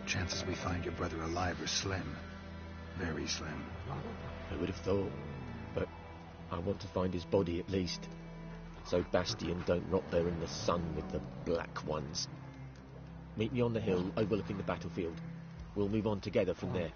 [SPEAKER 2] Chances we find your brother alive are slim. Very slim.
[SPEAKER 10] I would have thought, but I want to find his body at least. So Bastion don't rot there in the sun with the Black Ones. Meet me on the hill overlooking the battlefield. We'll move on together from there.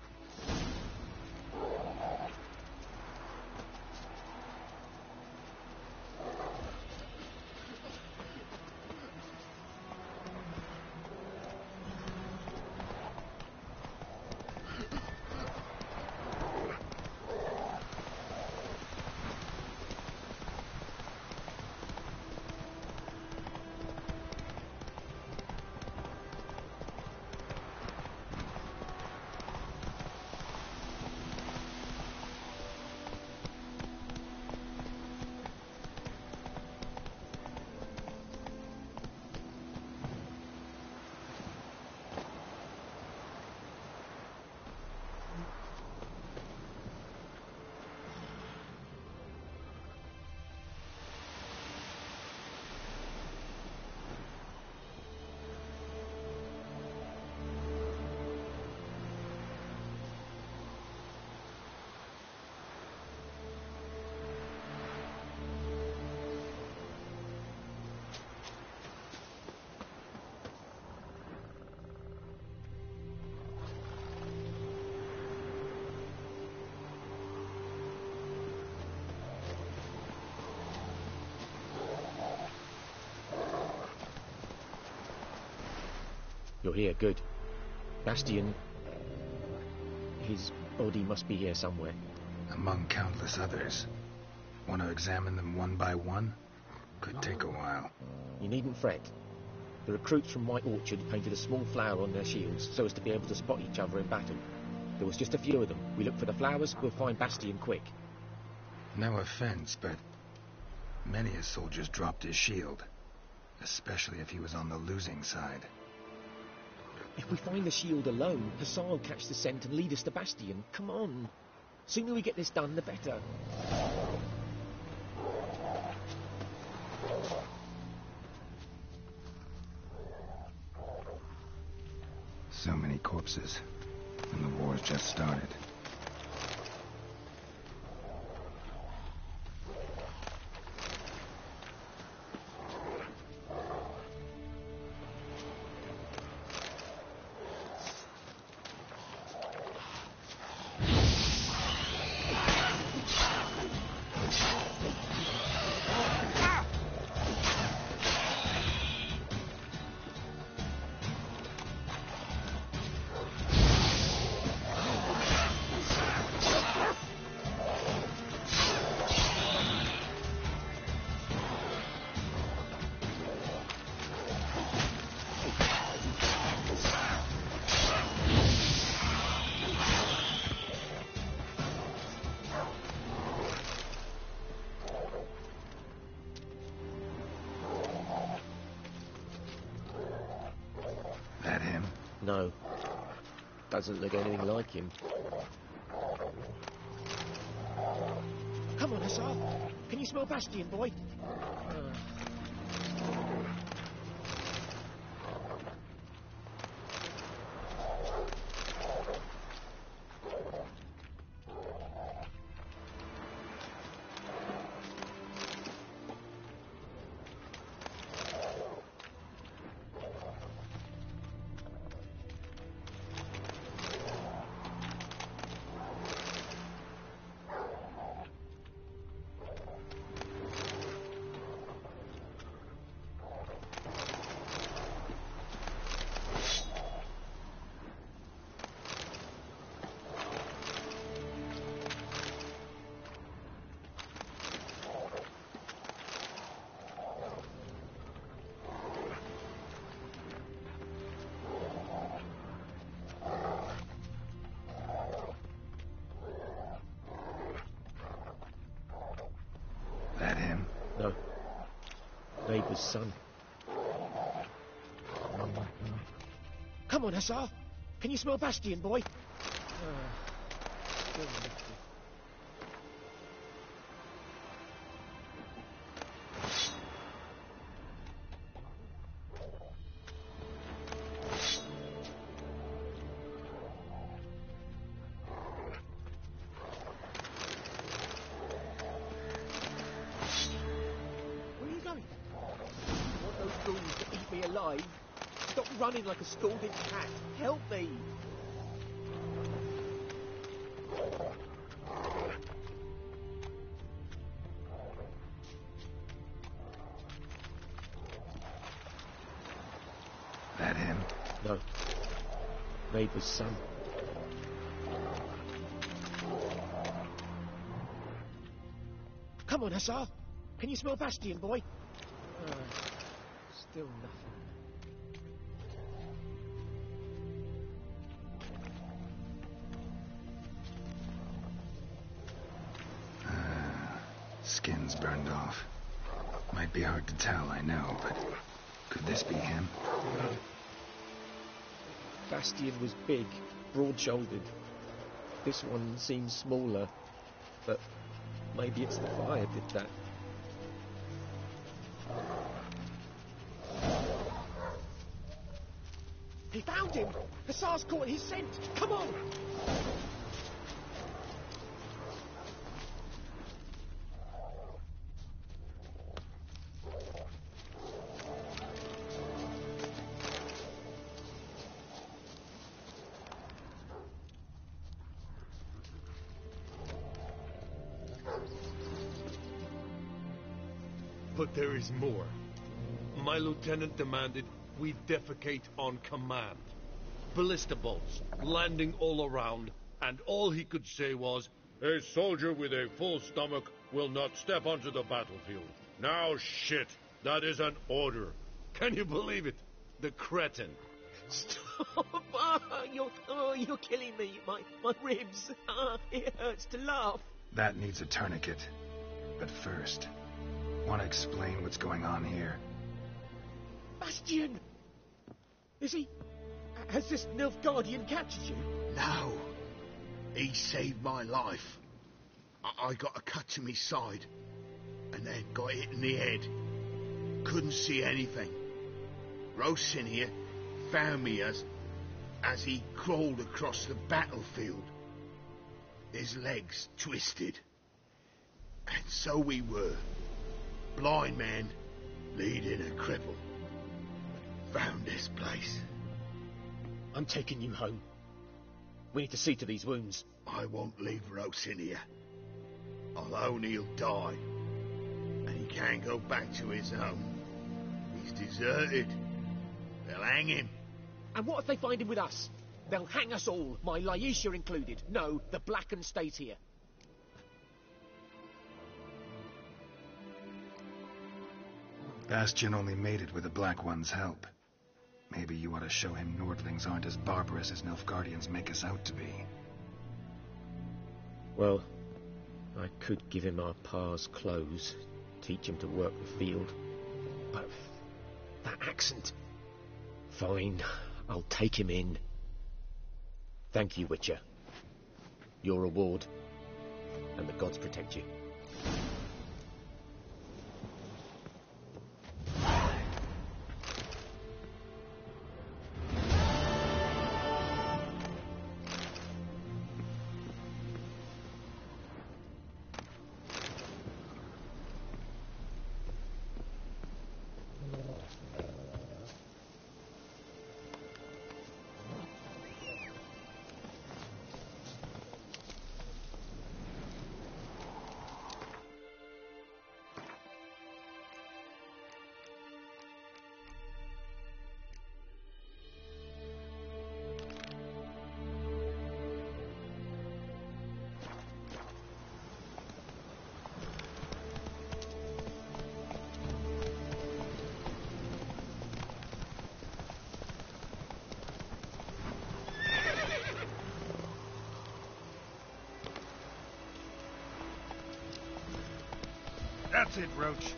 [SPEAKER 10] You're here, good. Bastian... his body must be here somewhere.
[SPEAKER 2] Among countless others. Want to examine them one by one? Could take a while.
[SPEAKER 10] You needn't fret. The recruits from White Orchard painted a small flower on their shields so as to be able to spot each other in battle. There was just a few of them. We look for the flowers, we'll find Bastian quick.
[SPEAKER 2] No offense, but many a soldier's dropped his shield. Especially if he was on the losing side.
[SPEAKER 10] If we find the shield alone, Hassan will catch the scent and lead us to Bastian. Come on. Sooner we get this done, the better.
[SPEAKER 2] So many corpses, and the war's just started. That him?
[SPEAKER 10] No. Doesn't look anything like him. Come on, Hussar. Can you smell Bastian, boy?
[SPEAKER 2] That him?
[SPEAKER 10] No. Neighbour's son. Come on, Hussar. Can you smell Bastian, boy? Still nothing. Alive. Stop running like a scalded cat. Help me.
[SPEAKER 2] That him?
[SPEAKER 10] No. Neighbour's son. Come on, Hussar. Can you smell Bastian, boy? Still nothing.
[SPEAKER 2] Skin's burned off. Might be hard to tell, I know, but could this be him?
[SPEAKER 10] Bastian was big, broad-shouldered. This one seems smaller, but maybe it's the fire did that. He found him! Hussar's caught his scent! Come on!
[SPEAKER 13] But there is more. My lieutenant demanded
[SPEAKER 14] we defecate on command. Ballista bolts, landing all around, and all he could say was, "A soldier with a full stomach will not step onto the battlefield." Now shit, that is an order. Can you believe it? The cretin.
[SPEAKER 10] Stop! You're killing me. My ribs. It hurts to laugh.
[SPEAKER 2] That needs a tourniquet. But first, want to explain what's going on here?
[SPEAKER 10] Bastian! Is he... Has this Nilfgaardian captured you?
[SPEAKER 7] No. He saved my life. I got a cut to my side, and then got hit in the head. Couldn't see anything. Rosin here found me as he crawled across the battlefield. His legs twisted. And so we were. Blind man leading a cripple. Found this place.
[SPEAKER 10] I'm taking you home. We need to see to these wounds.
[SPEAKER 7] I won't leave Rosin here. Alone he'll die. And he can't go back to his home. He's deserted. They'll hang him.
[SPEAKER 10] And what if they find him with us? They'll hang us all, my Laisha included. No, the Blacken stays here.
[SPEAKER 2] Bastian only made it with the Black One's help. Maybe you ought to show him Nordlings aren't as barbarous as Nilfgaardians make us out to be.
[SPEAKER 10] Well, I could give him our pa's clothes, teach him to work the field. But that accent... Fine, I'll take him in. Thank you, Witcher. Your reward, and the gods protect you.
[SPEAKER 13] That's it, Roach.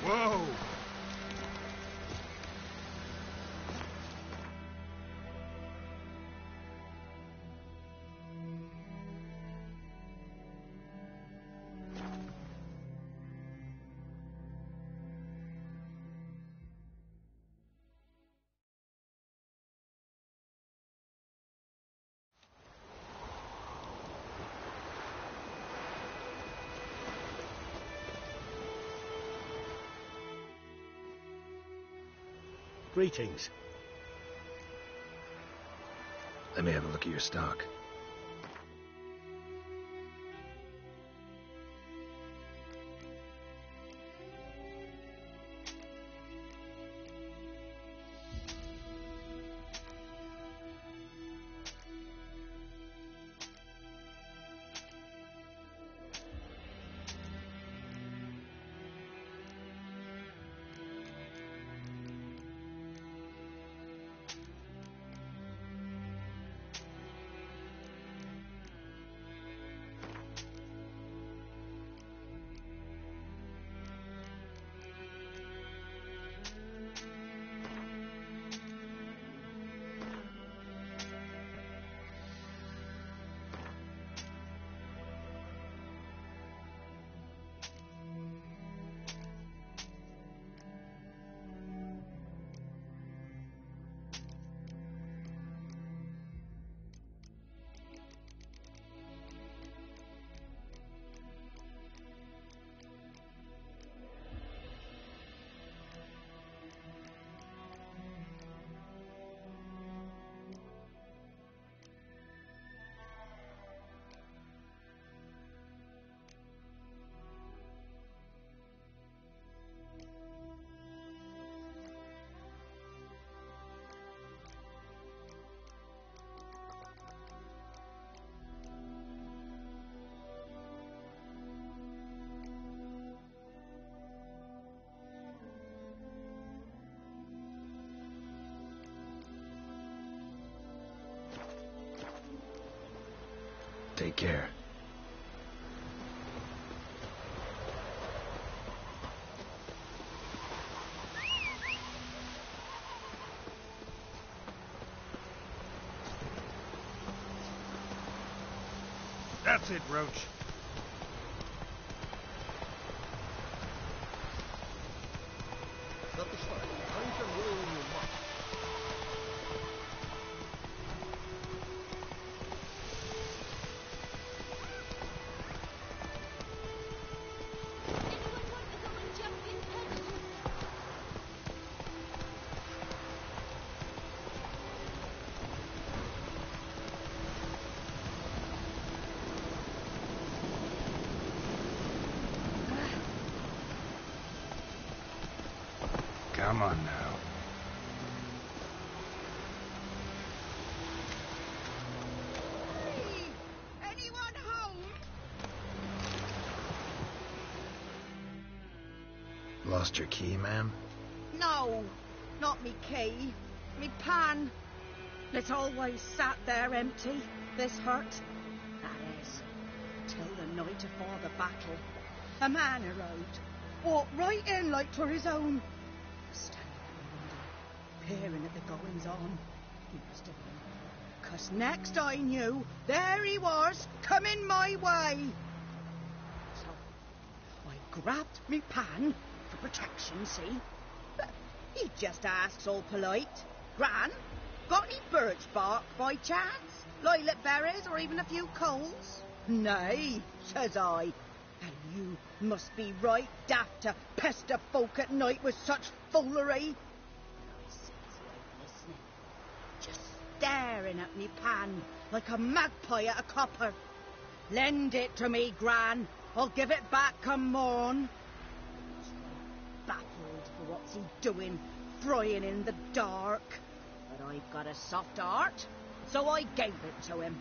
[SPEAKER 13] Whoa!
[SPEAKER 6] Greetings.
[SPEAKER 2] Let me have a look at your stock. Take care.
[SPEAKER 15] That's it, Roach.
[SPEAKER 2] Come on now.
[SPEAKER 16] Hey, anyone home?
[SPEAKER 2] Lost your key, ma'am?
[SPEAKER 16] No, not me key. Me pan. It's always sat there empty, this hut. That is, till the night afore the battle. A man arrived, walked right in like 'twere his own. Standing at the window, peering at the goings-on. He was divine. 'Cause next I knew, there he was, coming my way. So I grabbed me pan for protection, see? But he just asks all polite, Gran, got any birch bark by chance? Lilac berries or even a few coals? Nay, says I. And you must be right daft to pester folk at night with such foolery. I sits like listening, just staring at me pan like a magpie at a copper. Lend it to me, Gran. I'll give it back come morn. So baffled for what's he doing, frying in the dark. But I've got a soft heart, so I gave it to him.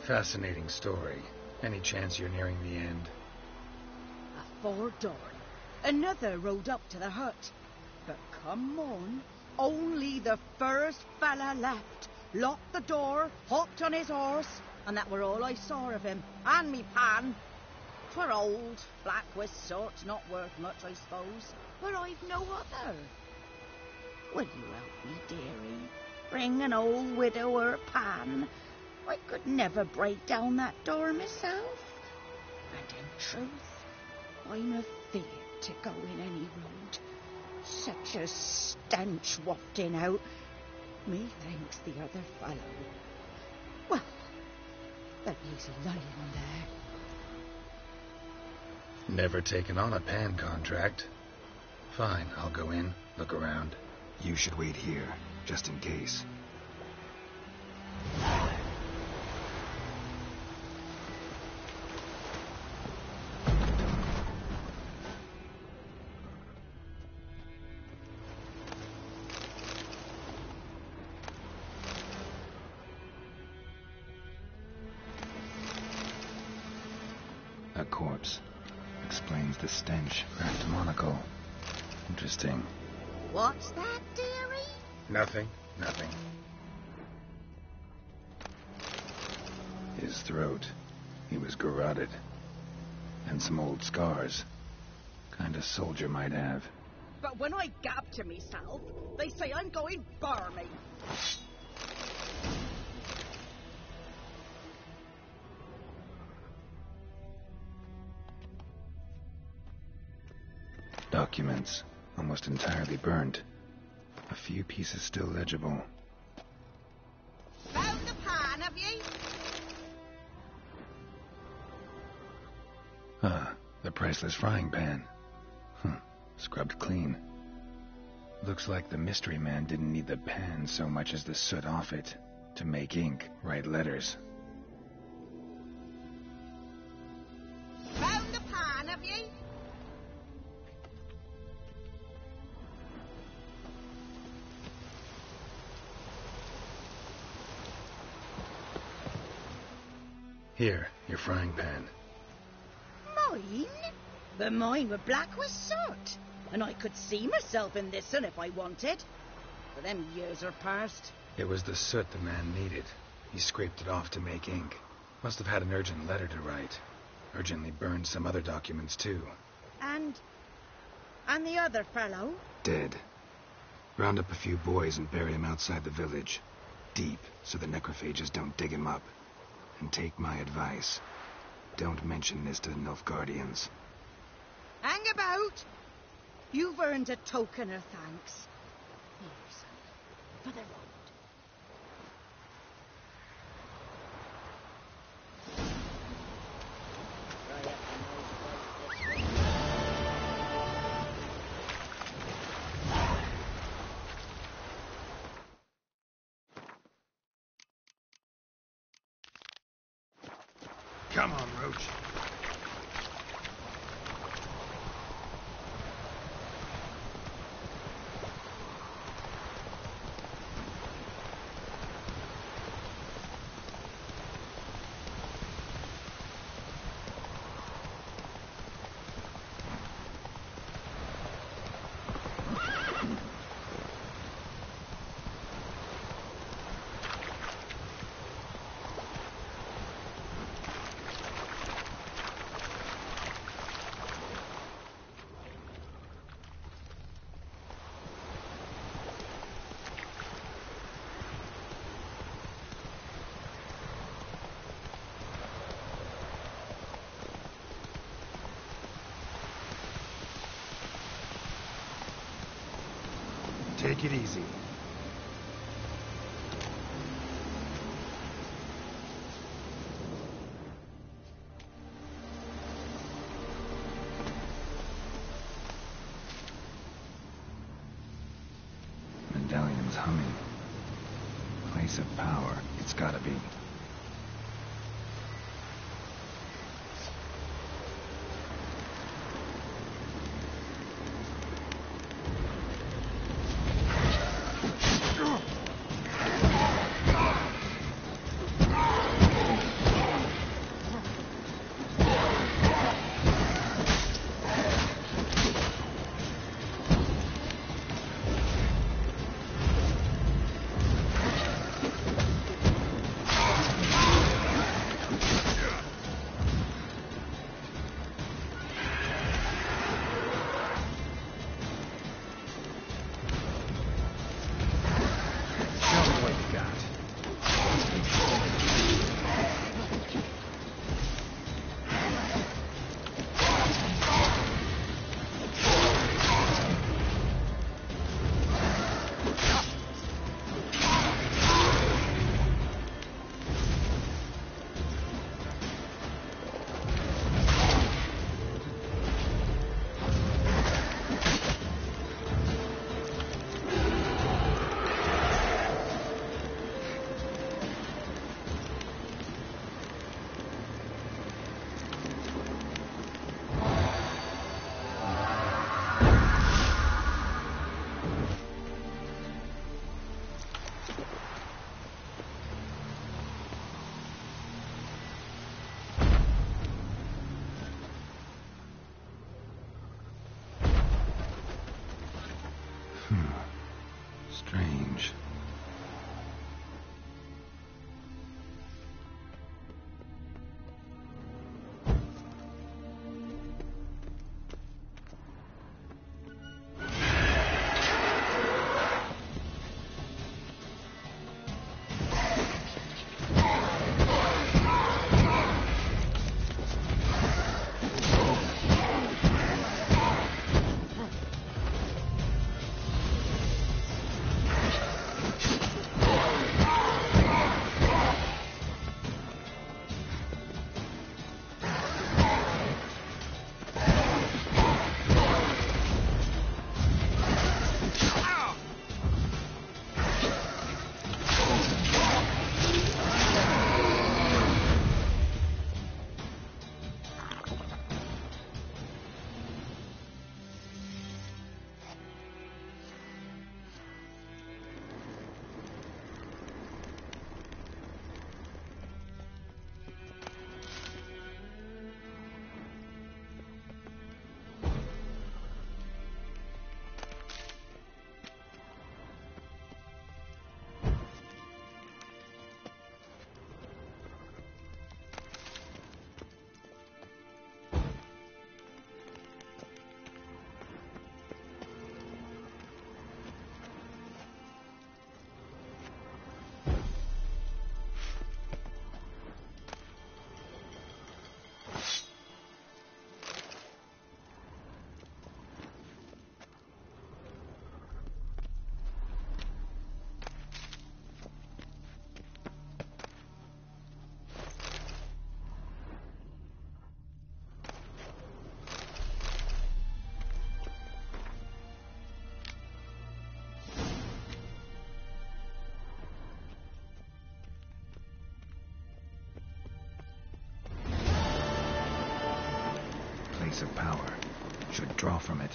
[SPEAKER 2] Fascinating story. Any chance you're nearing the end?
[SPEAKER 16] Afore dawn, another rode up to the hut. But come on, only the first fella left. Locked the door, hopped on his horse, and that were all I saw of him, and me pan. 'Twere old, black with soot, not worth much, I suppose, but I've no other. Will you help me, dearie? Bring an old widower pan. I could never break down that door myself. And in truth, I'm afeard to go in any road. Such a stench wafting out. Methinks the other fellow. Well, there he's lying there.
[SPEAKER 2] Never taken on a pan contract. Fine, I'll go in, look around. You should wait here, just in case. A corpse. Explains the stench. Perhaps demonical. Interesting.
[SPEAKER 16] What's that, dearie?
[SPEAKER 2] Nothing. His throat. He was garroted. And some old scars. Kind of soldier might have.
[SPEAKER 16] But when I gab to myself, they say I'm going barmy.
[SPEAKER 2] Documents. Almost entirely burnt. A few pieces still legible.
[SPEAKER 16] Found the pan, have ye?
[SPEAKER 2] Ah, the priceless frying pan. Scrubbed clean. Looks like the mystery man didn't need the pan so much as the soot off it to make ink, write letters.
[SPEAKER 16] Found the pan, have ye?
[SPEAKER 2] Here, your frying pan.
[SPEAKER 16] Mine? But mine were black with soot, and I could see myself in this one if I wanted. But them years are past.
[SPEAKER 2] It was the soot the man needed. He scraped it off to make ink. Must have had an urgent letter to write. Urgently burned some other documents, too.
[SPEAKER 16] And the other fellow?
[SPEAKER 2] Dead. Round up a few boys and bury him outside the village. Deep, so the necrophages don't dig him up. And take my advice. Don't mention this to the Nilfgaardians.
[SPEAKER 16] Hang about! You've earned a token of thanks. Here, son, for the road.
[SPEAKER 13] Come on, Roach.
[SPEAKER 2] Take it easy. Medallion's humming. Place of power. It's gotta be. Strange. place of power should draw from it.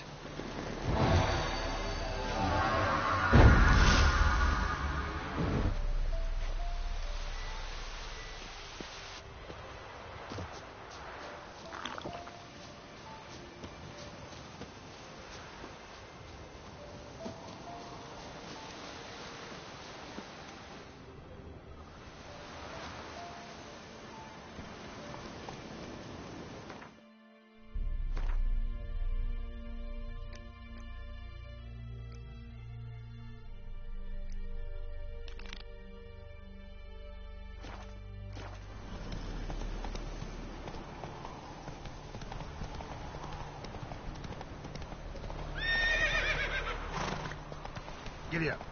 [SPEAKER 13] Giddy up.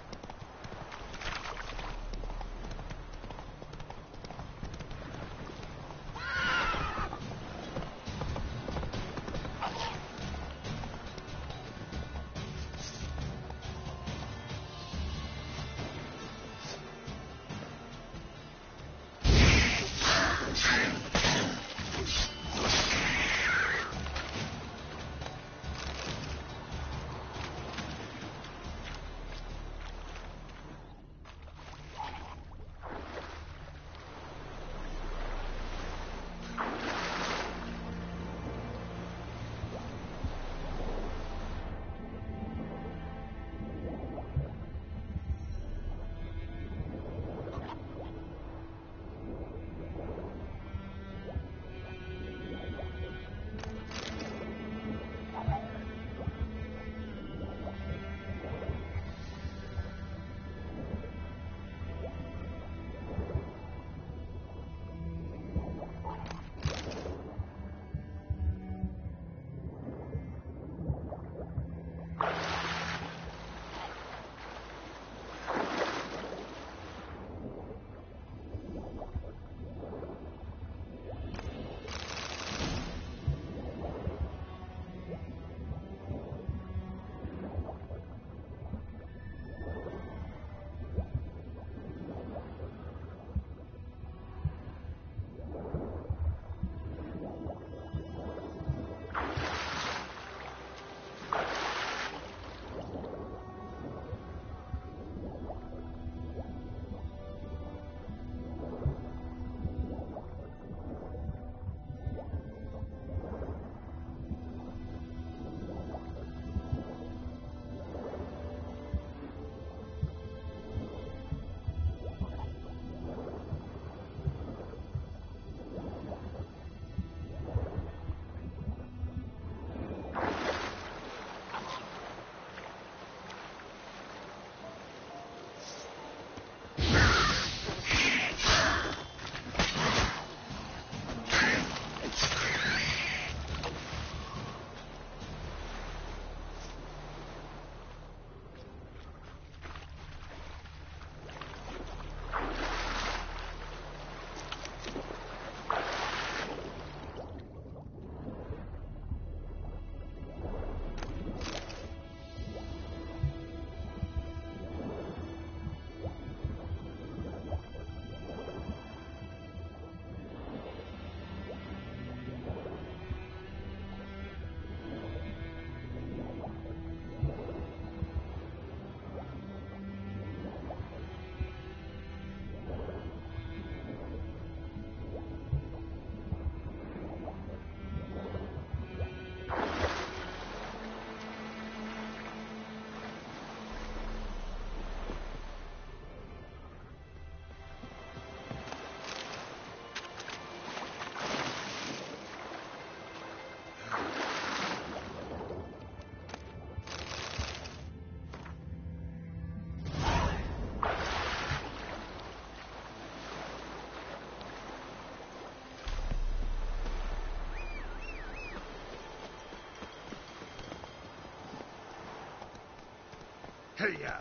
[SPEAKER 13] Hey-ya!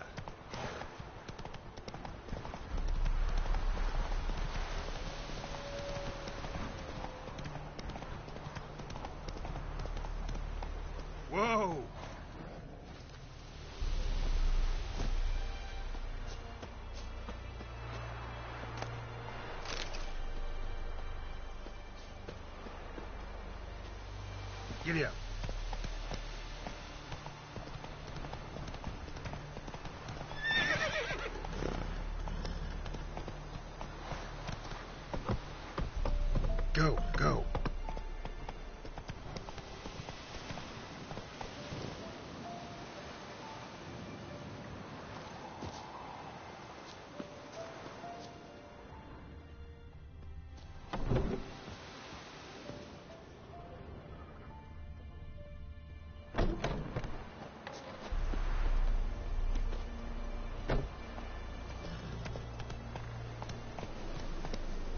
[SPEAKER 13] Whoa!
[SPEAKER 2] Giddy up. Go, go.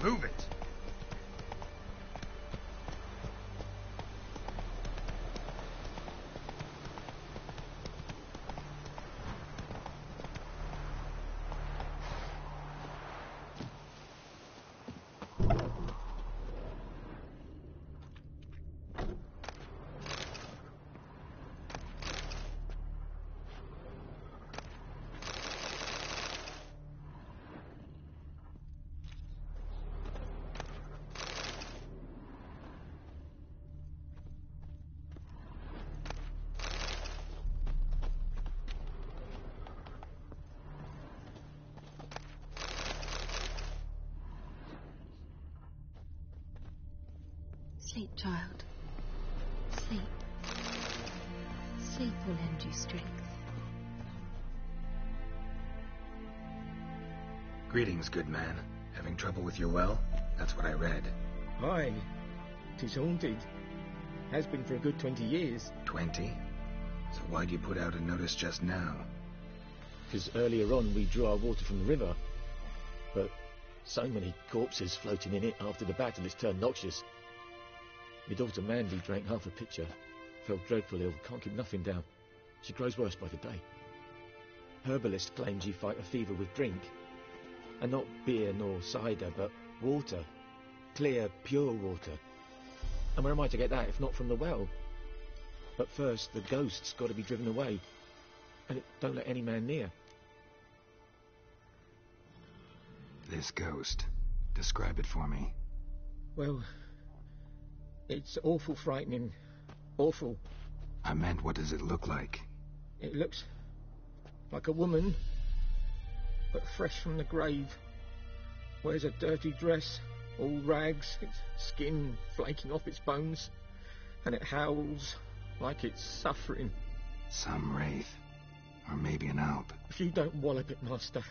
[SPEAKER 2] Move it.
[SPEAKER 17] Sleep, child. Sleep. Sleep will lend you strength.
[SPEAKER 2] Greetings, good man. Having trouble with your well? That's what I read.
[SPEAKER 10] Aye. 'Tis haunted. Has been for a good 20 years.
[SPEAKER 2] 20? So why'd you put out a notice just now?
[SPEAKER 10] Because earlier on we drew our water from the river. But so many corpses floating in it after the battle it's turned noxious. My daughter Mandy drank half a pitcher. Felt dreadful ill, can't keep nothing down. She grows worse by the day. Herbalist claims you fight a fever with drink. And not beer nor cider, but water. Clear, pure water. And where am I to get that if not from the well? But first, the ghost's got to be driven away. And it don't let any man near.
[SPEAKER 2] This ghost. Describe it for me.
[SPEAKER 10] Well, it's awful frightening. Awful.
[SPEAKER 2] I meant, what does it look like?
[SPEAKER 10] It looks like a woman, but fresh from the grave. Wears a dirty dress, all rags, its skin flaking off its bones, and it howls like it's suffering.
[SPEAKER 2] Some wraith. Or maybe an alp.
[SPEAKER 10] If you don't wallop it, master,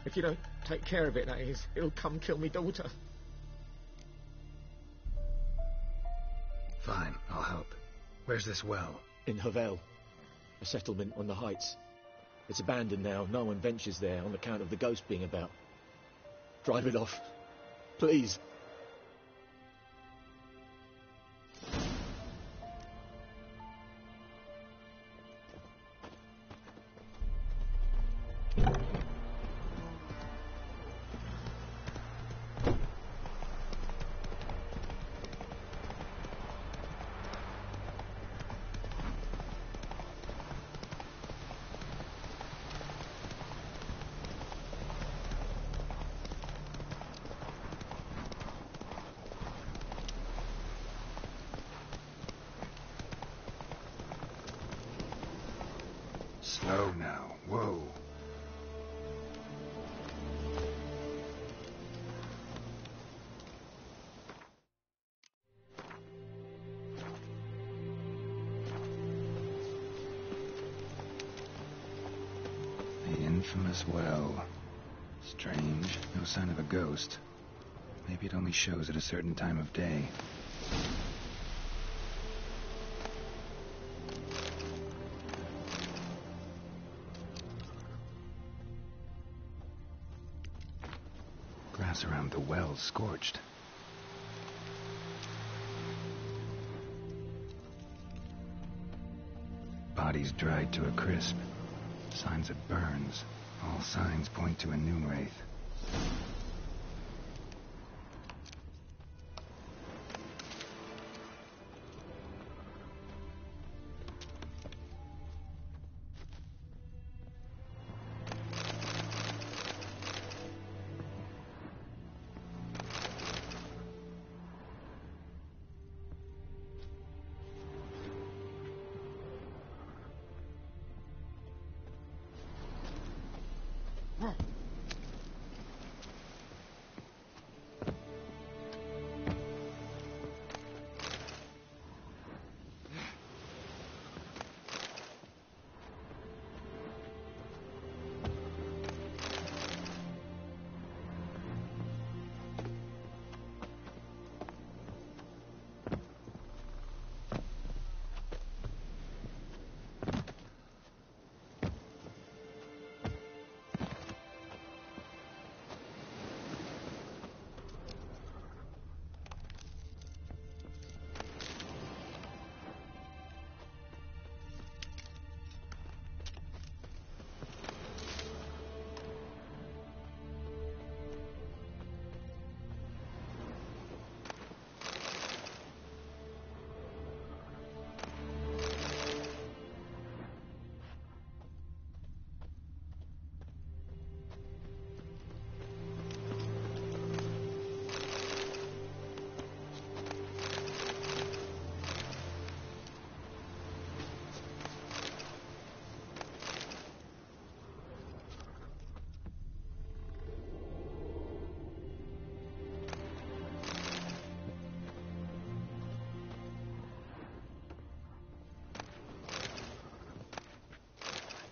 [SPEAKER 10] if you don't take care of it, that is, it'll come kill me daughter.
[SPEAKER 2] Fine, I'll help. Where's this well?
[SPEAKER 10] In Havel, a settlement on the heights. It's abandoned now. No one ventures there on account of the ghost being about. Drive it off, please.
[SPEAKER 2] Slow now. Whoa. The infamous well. Strange. No sign of a ghost. Maybe it only shows at a certain time of day. Grass around the well scorched. Bodies dried to a crisp. Signs of burns. All signs point to a noon wraith.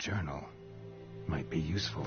[SPEAKER 2] journal might be useful.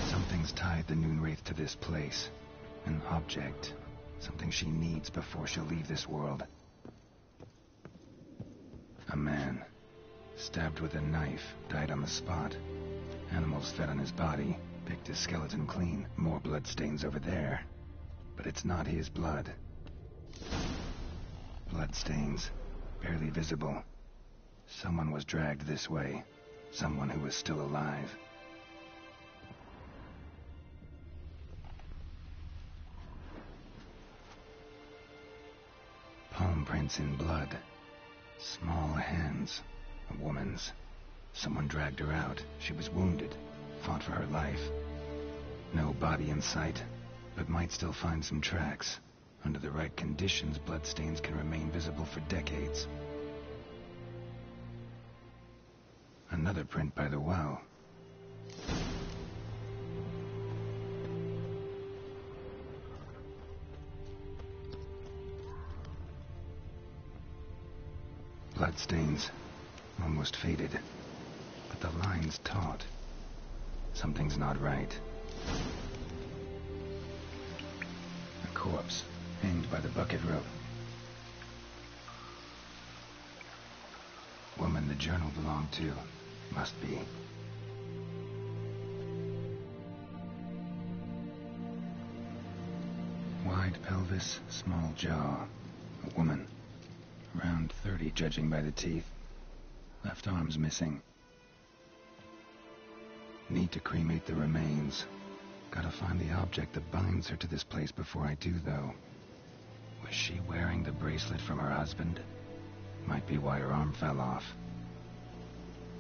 [SPEAKER 2] Something's tied the Noonwraith to this place. An object. Something she needs before she'll leave this world. A man. Stabbed with a knife. Died on the spot. Animals fed on his body. Picked his skeleton clean. More bloodstains over there. But it's not his blood. Bloodstains. Barely visible. Someone was dragged this way. Someone who was still alive. Palm prints in blood. Small hands. A woman's. Someone dragged her out. She was wounded. Fought for her life. No body in sight, but might still find some tracks. Under the right conditions, bloodstains can remain visible for decades. Another print by the well. Bloodstains. Almost faded. But the line's taut. Something's not right. A corpse, hanged by the bucket rope. Woman the journal belonged to. Must be. Wide pelvis, small jaw. A woman. Around 30, judging by the teeth. Left arm's missing. Need to cremate the remains. Gotta find the object that binds her to this place before I do, though. Was she wearing the bracelet from her husband? Might be why her arm fell off.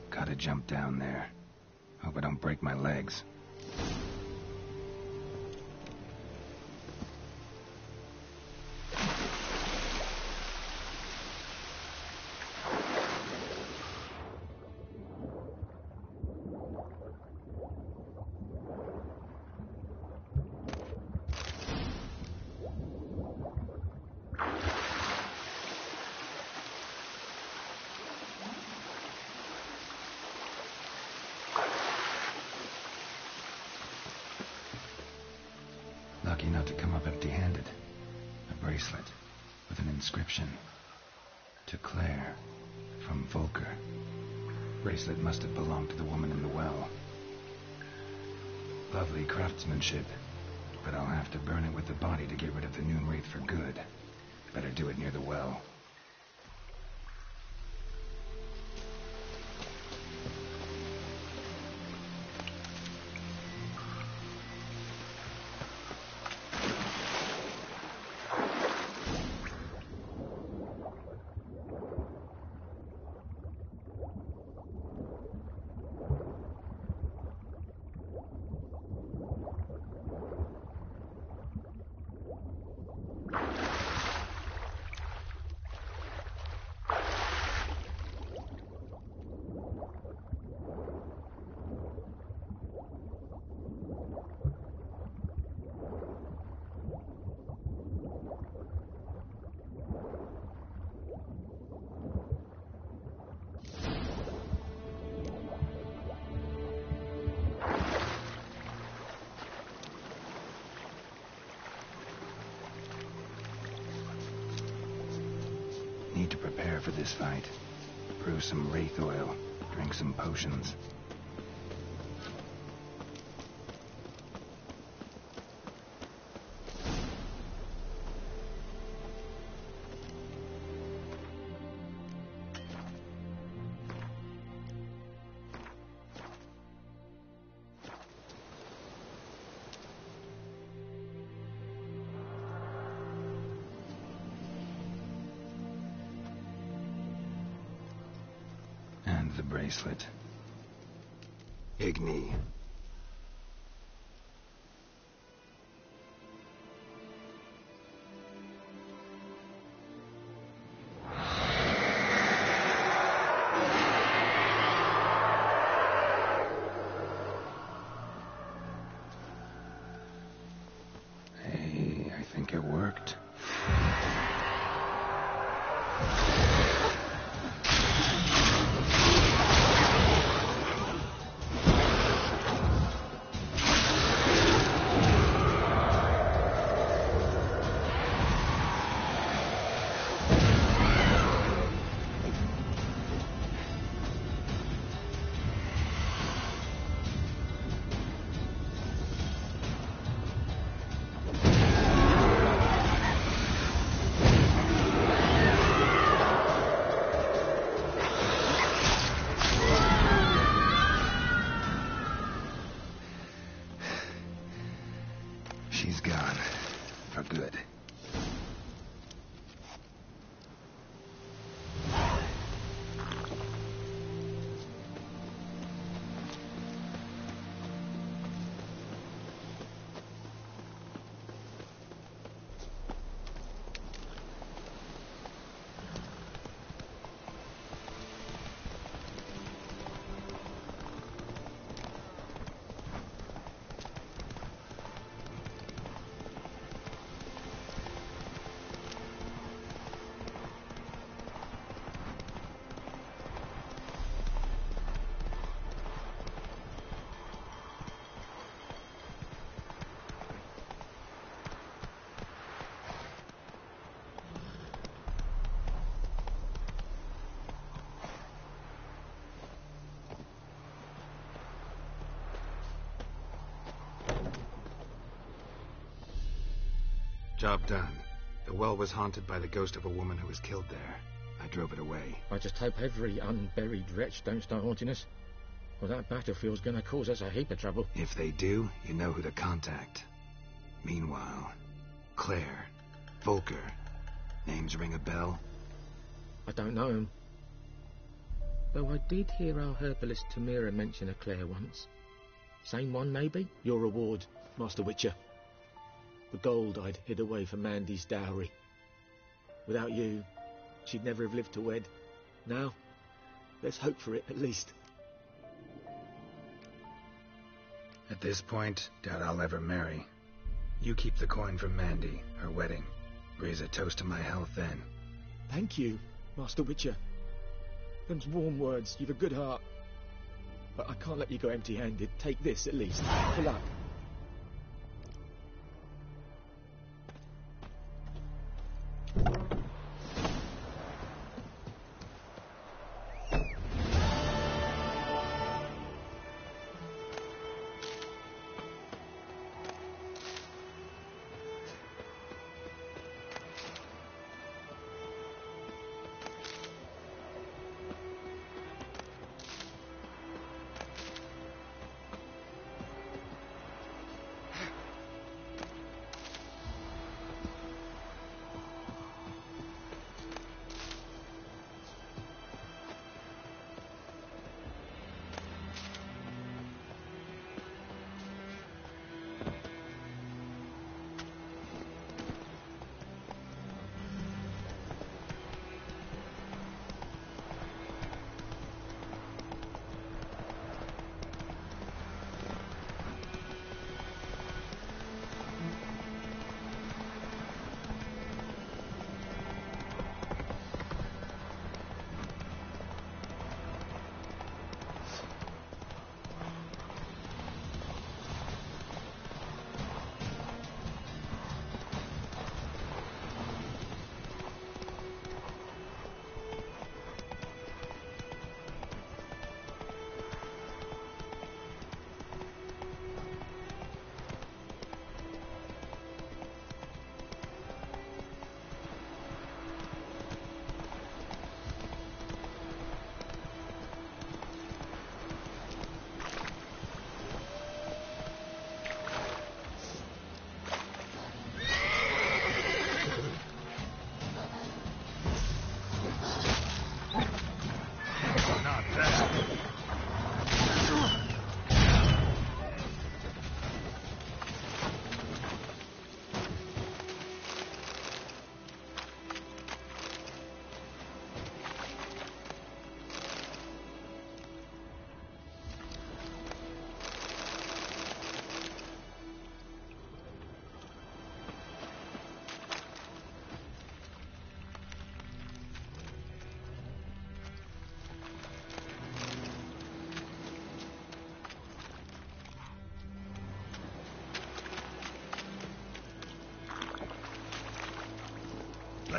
[SPEAKER 2] Gotta jump down there. Hope I don't break my legs. Lucky not to come up empty-handed. A bracelet with an inscription. To Claire, from Volker. Bracelet must have belonged to the woman in the well. Lovely craftsmanship, but I'll have to burn it with the body to get rid of the Noonwraith for good. Better do it near the well. Need to prepare for this fight. Brew some wraith oil. Drink some potions. the bracelet. Igni. Hey, I think it worked. She's gone. For good. Job done. The well was haunted by the ghost of a woman who was killed there. I drove it away.
[SPEAKER 10] I just hope every unburied wretch don't start haunting us. Well, that battlefield's gonna cause us a heap of trouble.
[SPEAKER 2] If they do, you know who to contact. Meanwhile, Claire, Volker, names ring a bell?
[SPEAKER 10] I don't know him. Though I did hear our herbalist Tamira mention a Claire once. Same one, maybe? Your reward, Master Witcher. The gold I'd hid away for Mandy's dowry. Without you, she'd never have lived to wed. Now, let's hope for it, at least.
[SPEAKER 2] At this point, doubt I'll ever marry. You keep the coin from Mandy, her wedding. Raise a toast to my health then.
[SPEAKER 10] Thank you, Master Witcher. Them's warm words, you've a good heart. But I can't let you go empty-handed. Take this, at least. For luck.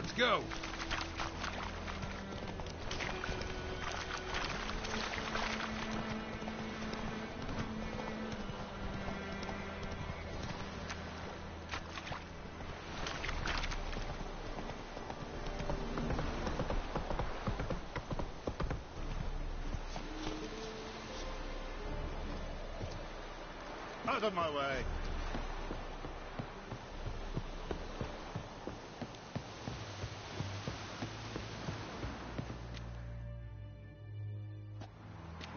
[SPEAKER 14] Let's go.
[SPEAKER 15] Out of my way.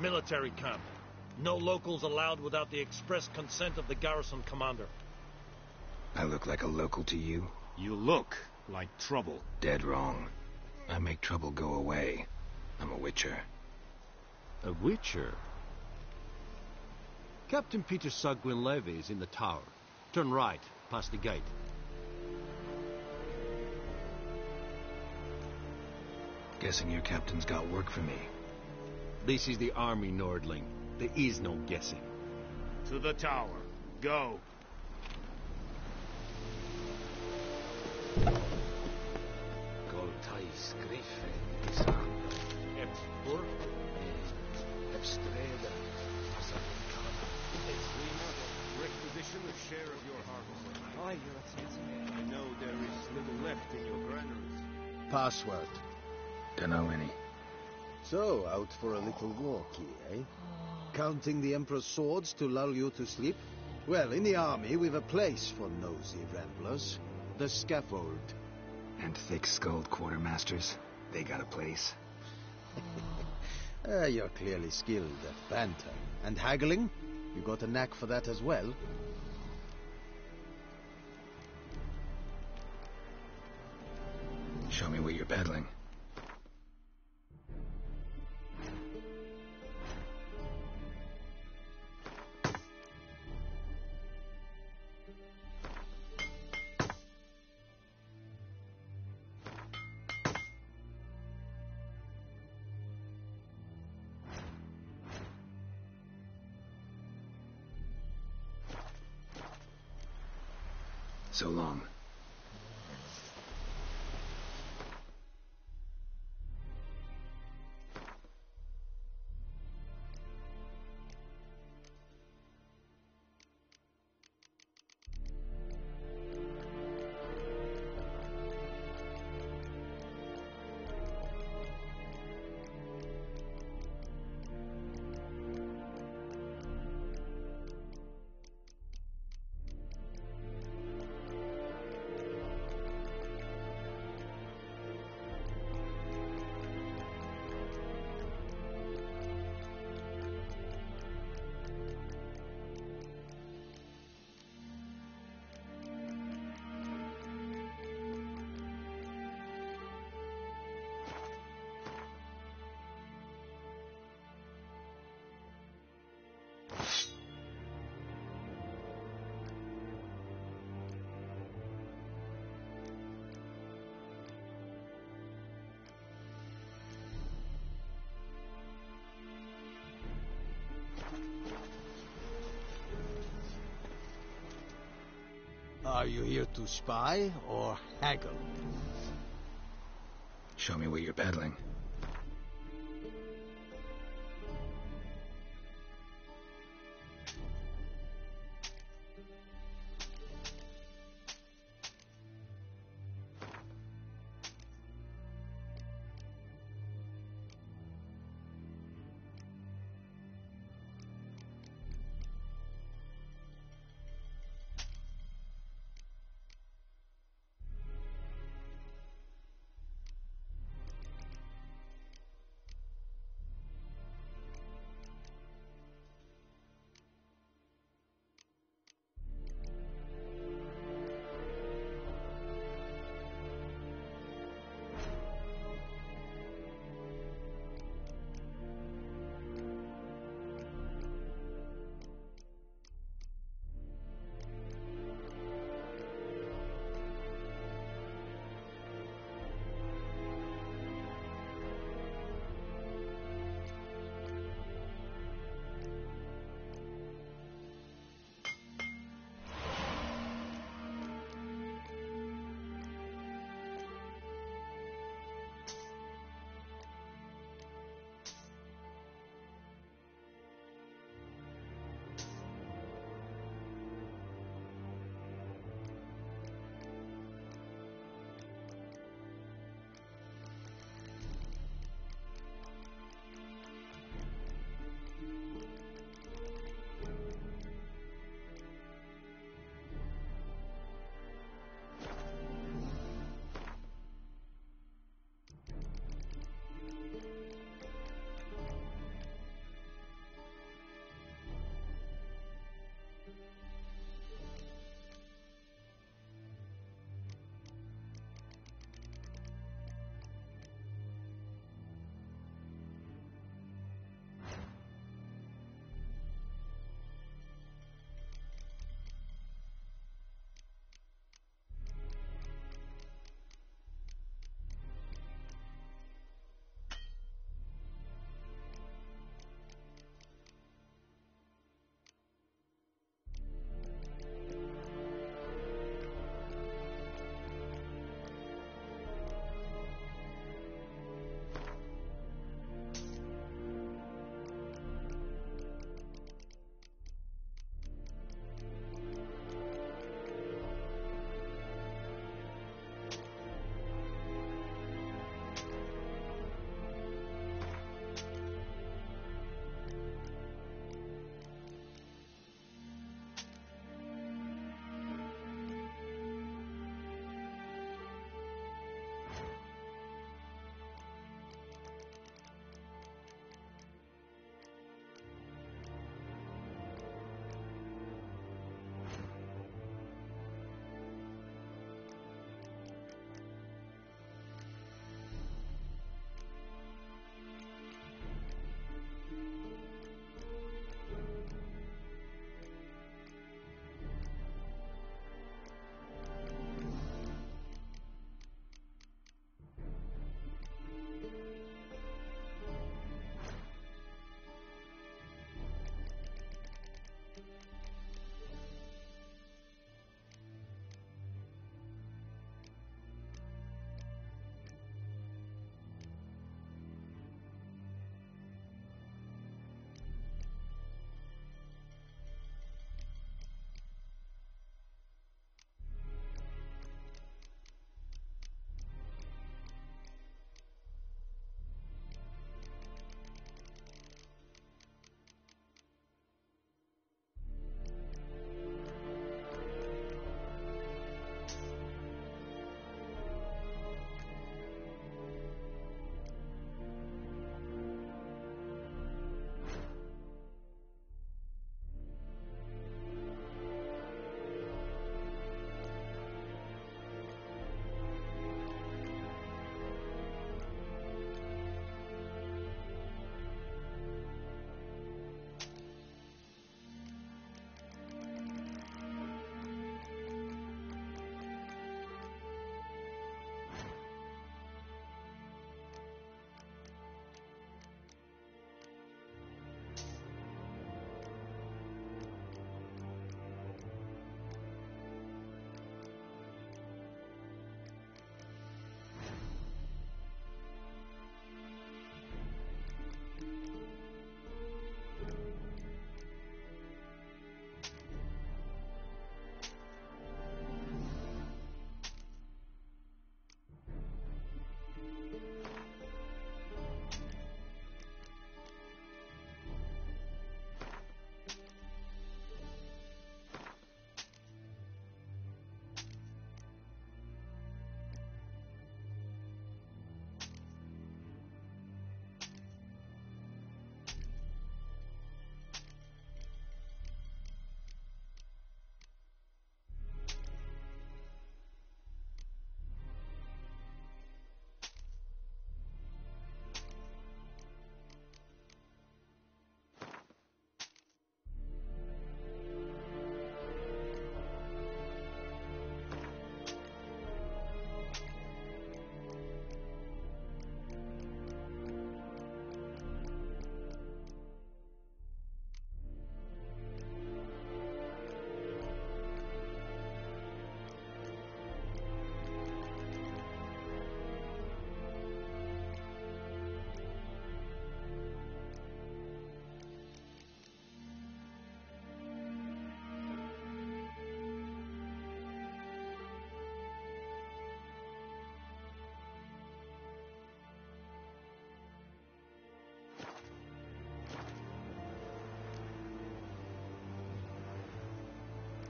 [SPEAKER 14] Military camp. No locals allowed without the express consent of the garrison commander.
[SPEAKER 2] I look like a local to you?
[SPEAKER 15] You look like trouble.
[SPEAKER 2] Dead wrong. I make trouble go away. I'm a witcher.
[SPEAKER 12] A witcher? Captain Peter Sugwin Levy is in the tower. Turn right, past the gate.
[SPEAKER 2] Guessing your captain's got work for me.
[SPEAKER 12] This is the army, Nordling. There is no guessing.
[SPEAKER 15] To the tower. Go.
[SPEAKER 13] Goltais Griffin is under Epspur, Epstreda, Asalicana.
[SPEAKER 14] Requisition a share of your harvest.
[SPEAKER 15] Aye, Your Excellency. I know there is little left in your granaries.
[SPEAKER 1] Password.
[SPEAKER 2] Dunno any.
[SPEAKER 1] So, out for a little walkie, eh? Counting the Emperor's swords to lull you to sleep? Well, in the army, we've a place for nosy ramblers. The scaffold.
[SPEAKER 2] And thick-skulled quartermasters. They got a place.
[SPEAKER 1] You're clearly skilled at banter. And haggling? You got a knack for that as well?
[SPEAKER 2] Show me what you're peddling. So long.
[SPEAKER 1] Are you here to spy or haggle?
[SPEAKER 2] Show me what you're peddling.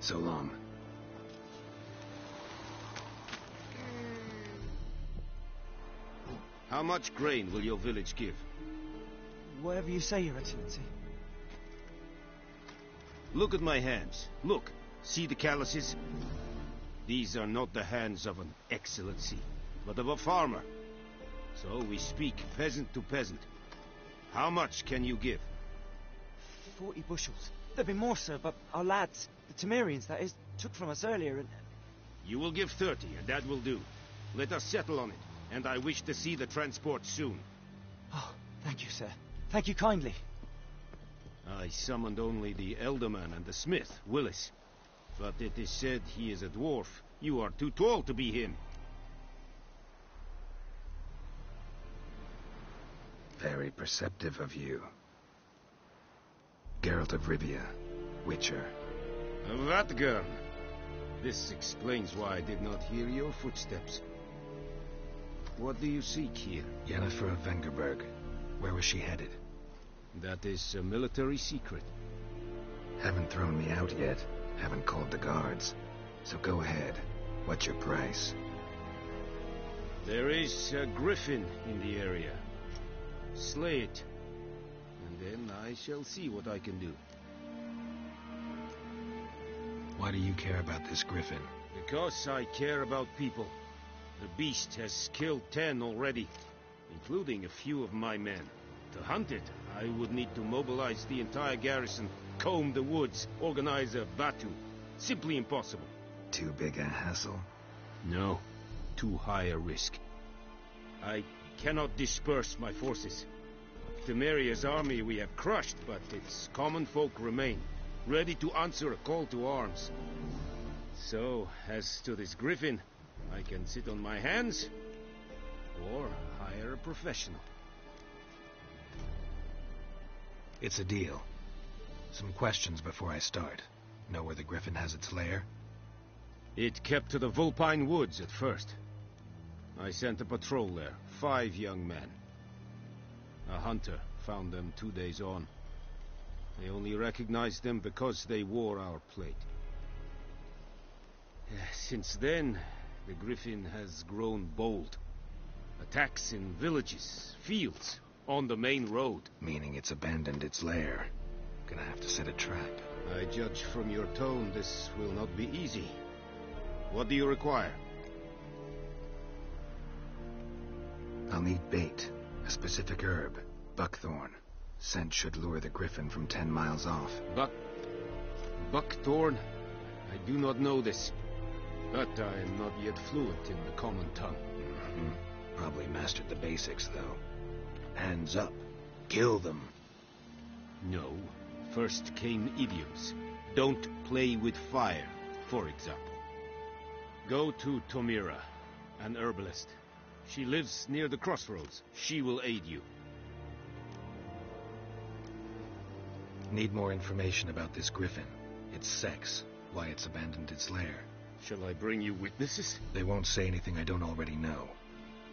[SPEAKER 2] So long.
[SPEAKER 15] How much grain will your village give?
[SPEAKER 9] Whatever you say, Your Excellency.
[SPEAKER 15] Look at my hands. Look. See the calluses? These are not the hands of an excellency, but of a farmer. So we speak peasant to peasant. How much can you give?
[SPEAKER 9] 40 bushels. There'd be more, sir, but our lads, the Temerians, that is, took from us earlier and...
[SPEAKER 15] You will give 30, and that will do. Let us settle on it, and I wish to see the transport soon.
[SPEAKER 9] Oh, thank you, sir. Thank you kindly.
[SPEAKER 15] I summoned only the elderman and the smith, Willis. But it is said he is a dwarf. You are too tall to be him.
[SPEAKER 2] Very perceptive of you. Geralt of Rivia, Witcher.
[SPEAKER 15] Vatgern. This explains why I did not hear your footsteps. What do you seek here?
[SPEAKER 2] Yennefer of Vengerberg. Where was she headed?
[SPEAKER 15] That is a military secret.
[SPEAKER 2] Haven't thrown me out yet. Haven't called the guards. So go ahead. What's your price?
[SPEAKER 15] There is a Griffin in the area. Slay it. And then I shall see what I can do.
[SPEAKER 2] Why do you care about this Griffin?
[SPEAKER 15] Because I care about people. The beast has killed 10 already, including a few of my men. To hunt it, I would need to mobilize the entire garrison, comb the woods, organize a battue. Simply impossible.
[SPEAKER 2] Too big a hassle?
[SPEAKER 15] No, too high a risk. I cannot disperse my forces. Temeria's army we have crushed, but its common folk remain, ready to answer a call to arms. So, as to this Griffin, I can sit on my hands, or hire a professional.
[SPEAKER 2] It's a deal. Some questions before I start. Know where the Griffin has its lair?
[SPEAKER 15] It kept to the Vulpine Woods at first. I sent a patrol there, 5 young men. A hunter found them 2 days on. I only recognized them because they wore our plate. Since then, the Griffin has grown bold. Attacks in villages, fields, on the main road.
[SPEAKER 2] Meaning it's abandoned its lair. Gonna have to set a trap.
[SPEAKER 15] I judge from your tone this will not be easy. What do you require?
[SPEAKER 2] I'll need bait. A specific herb. Buckthorn. Scent should lure the Griffin from 10 miles off.
[SPEAKER 15] Buckthorn? I do not know this. But I am not yet fluent in the common tongue.
[SPEAKER 2] Probably mastered the basics, though. Hands up. Kill them.
[SPEAKER 15] No. First came idioms. Don't play with fire, for example. Go to Tomira, an herbalist. She lives near the crossroads. She will aid you.
[SPEAKER 2] Need more information about this Griffin. Its sex. Why it's abandoned its lair.
[SPEAKER 15] Shall I bring you witnesses?
[SPEAKER 2] They won't say anything I don't already know.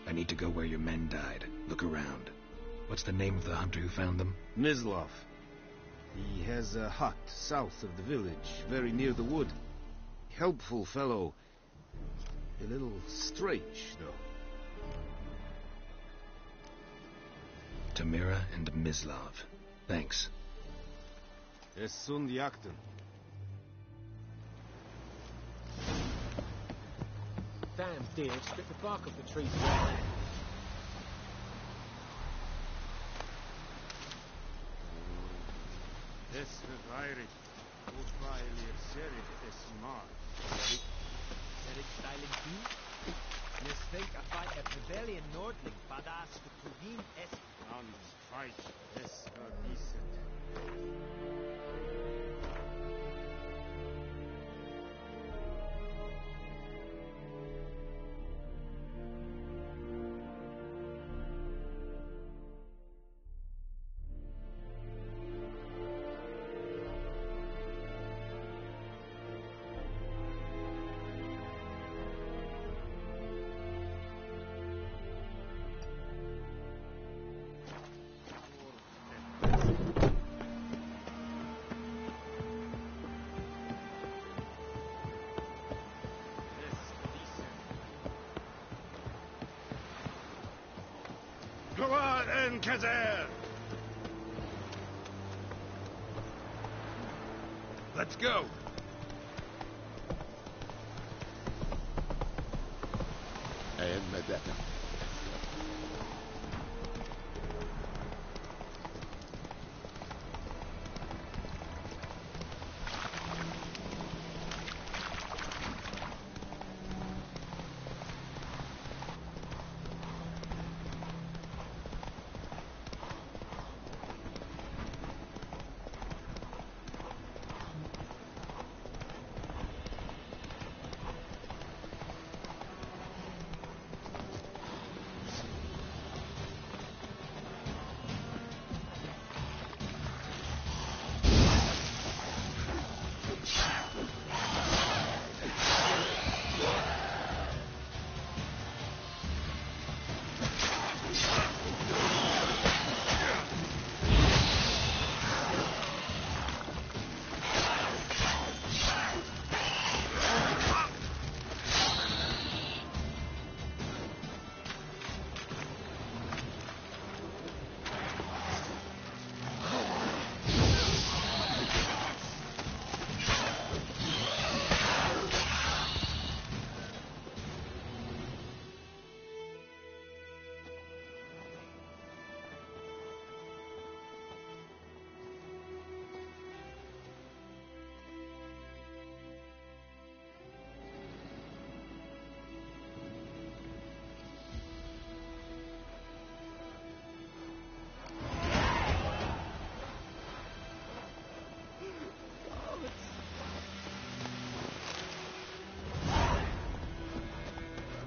[SPEAKER 2] I need to go where your men died. Look around. What's the name of the hunter who found them?
[SPEAKER 15] Mislav. He has a hut south of the village, very near the wood. Helpful fellow. A little strange, though.
[SPEAKER 2] Tamira and Mislav. Thanks.
[SPEAKER 15] Es sunt jakten.
[SPEAKER 10] Damn deer, strip the bark off the trees.
[SPEAKER 15] Es verweiret. Hochweilig serit es mar.
[SPEAKER 18] Serit silent you? Yes, think I fight a rebellion Nordling, badass to Kugin es.
[SPEAKER 15] And fight es decent. Forward and Kazer!
[SPEAKER 14] Let's go.
[SPEAKER 4] And Medetta.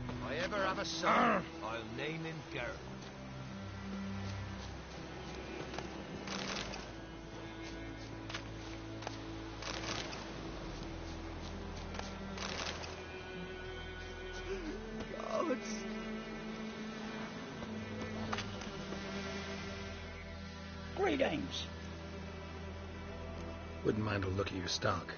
[SPEAKER 14] If I ever have a son, I'll name him Garrett.
[SPEAKER 16] Gods. Greetings.
[SPEAKER 2] Wouldn't mind a look at your stock.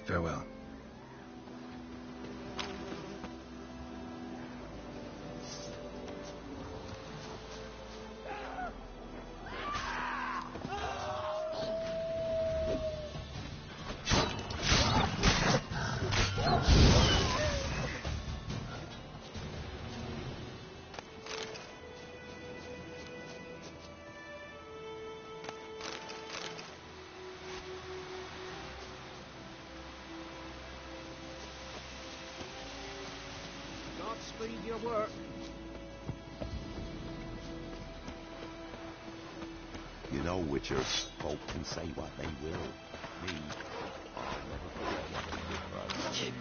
[SPEAKER 2] Farewell.
[SPEAKER 16] Godspeed your work.
[SPEAKER 19] You know, Witchers, folk can say what they will. Me, I'll never forget what they did for us.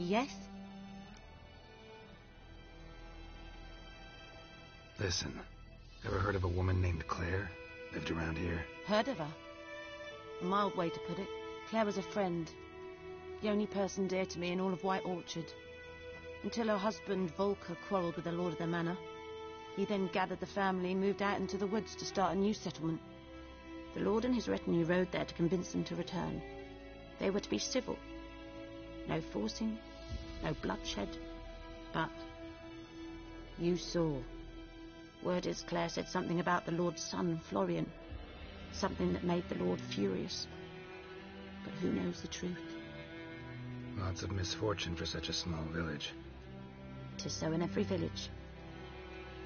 [SPEAKER 5] Yes?
[SPEAKER 2] Listen, ever heard of a woman named Claire? Lived around here?
[SPEAKER 20] Heard of her? A mild way to put it. Claire was a friend. The only person dear to me in all of White Orchard. Until her husband, Volker, quarrelled with the lord of the manor. He then gathered the family and moved out into the woods to start a new settlement. The lord and his retinue rode there to convince them to return. They were to be civil. No forcing, no bloodshed. But you saw. Word is Claire said something about the lord's son, Florian. Something that made the lord furious. But who knows the truth?
[SPEAKER 2] Lots of misfortune for such a small village.
[SPEAKER 20] 'Tis so in every village.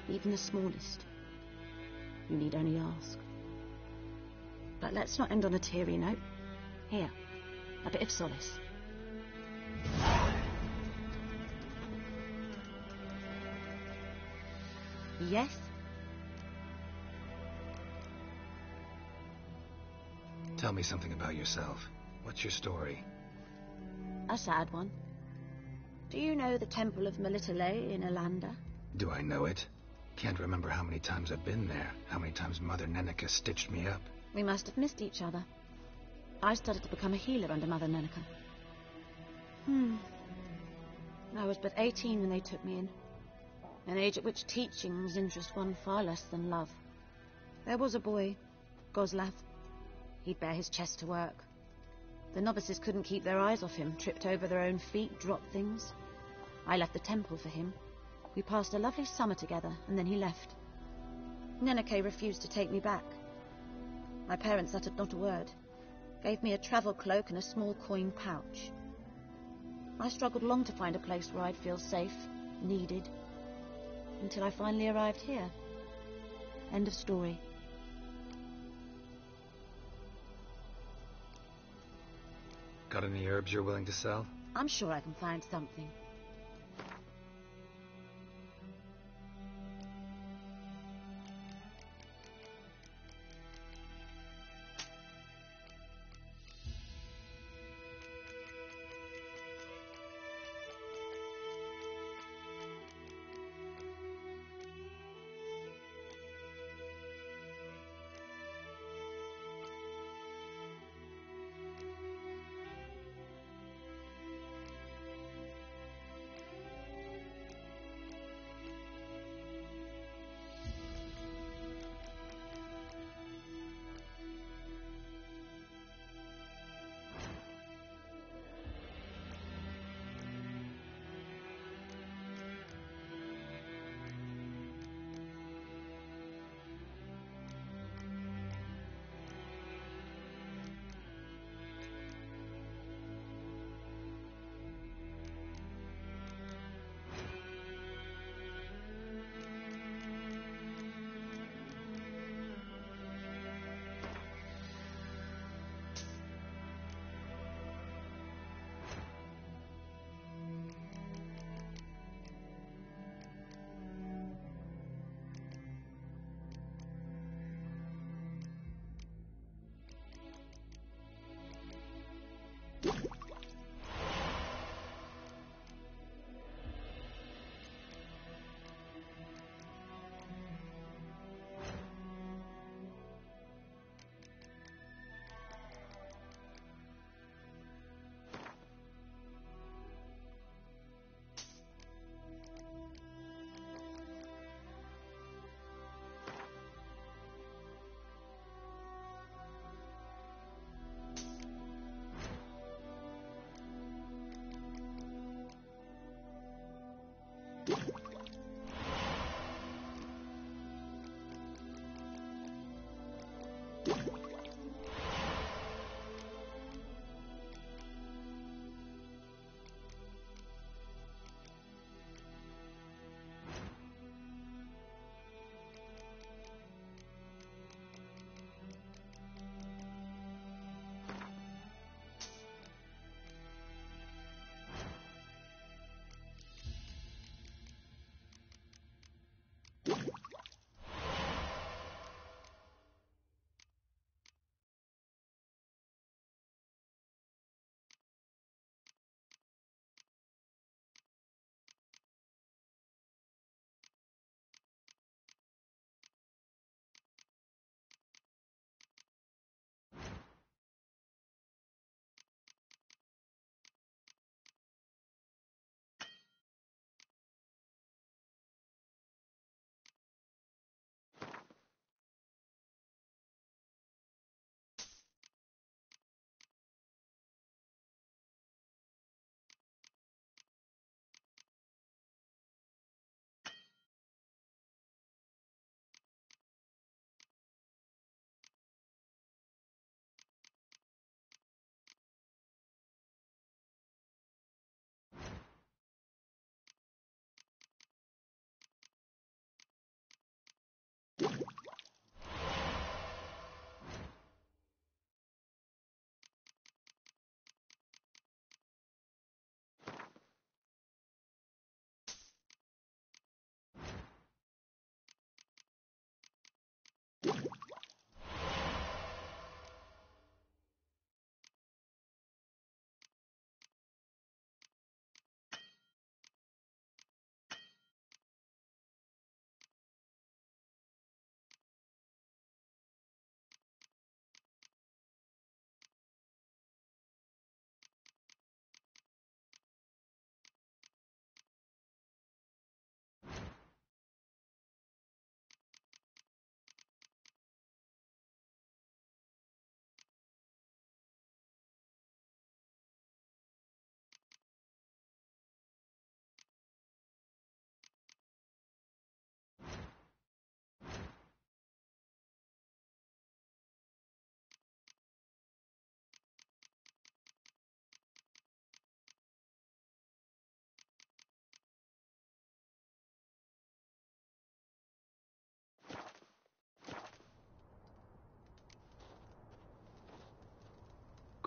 [SPEAKER 20] Even the smallest. You need only ask. But let's not end on a teary note. Here, a bit of solace.
[SPEAKER 5] Yes?
[SPEAKER 2] Tell me something about yourself. What's your story?
[SPEAKER 20] A sad one. Do you know the Temple of Melitele in Alanda?
[SPEAKER 2] Do I know it? Can't remember how many times I've been there, how many times Mother Neneka stitched me up.
[SPEAKER 20] We must have missed each other. I started to become a healer under Mother Neneka. I was but 18 when they took me in. An age at which teachings interest one far less than love. There was a boy, Goslav. He'd bare his chest to work. The novices couldn't keep their eyes off him, tripped over their own feet, dropped things. I left the temple for him. We passed a lovely summer together, and then he left. Neneke refused to take me back. My parents uttered not a word, gave me a travel cloak and a small coin pouch. I struggled long to find a place where I'd feel safe, needed, until I finally arrived here. End of story.
[SPEAKER 2] Got any herbs you're willing to sell?
[SPEAKER 20] I'm sure I can find something.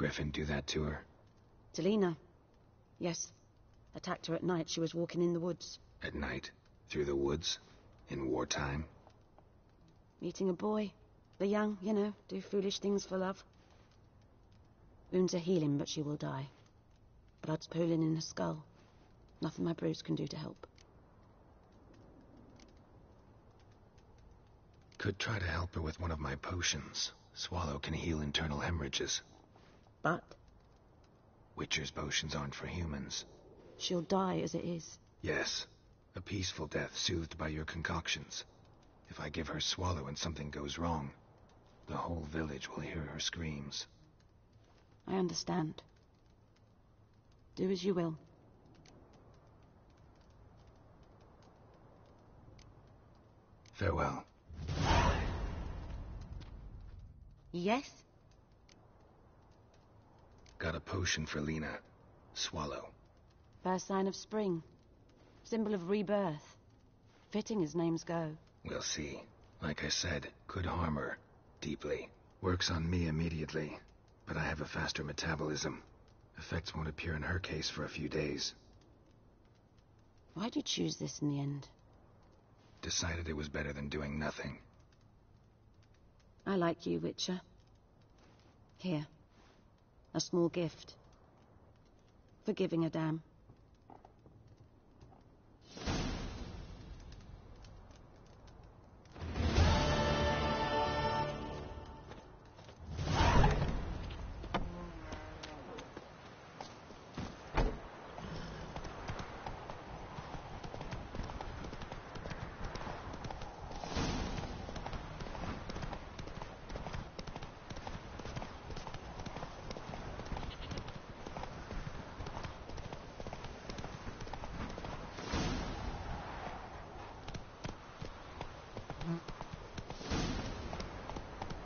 [SPEAKER 2] Griffin do that to her?
[SPEAKER 20] To Lena? Yes. Attacked her at night. She was walking in the woods.
[SPEAKER 2] At night? Through the woods? In wartime?
[SPEAKER 20] Meeting a boy. The young, you know, do foolish things for love. Wounds are healing, but she will die. Blood's pooling in her skull. Nothing my brews can do to help.
[SPEAKER 2] Could try to help her with one of my potions. Swallow can heal internal hemorrhages.
[SPEAKER 20] But?
[SPEAKER 2] Witcher's potions aren't for humans.
[SPEAKER 20] She'll die as it is.
[SPEAKER 2] Yes. A peaceful death soothed by your concoctions. If I give her Swallow and something goes wrong, the whole village will hear her screams.
[SPEAKER 20] I understand. Do as you will.
[SPEAKER 2] Farewell.
[SPEAKER 20] Yes?
[SPEAKER 2] Got a potion for Lena. Swallow.
[SPEAKER 20] First sign of spring. Symbol of rebirth. Fitting as names go.
[SPEAKER 2] We'll see. Like I said, could harm her. Deeply. Works on me immediately. But I have a faster metabolism. Effects won't appear in her case for a few days.
[SPEAKER 20] Why'd you choose this in the end?
[SPEAKER 2] Decided it was better than doing nothing.
[SPEAKER 20] I like you, Witcher. Here. A small gift. For giving a damn.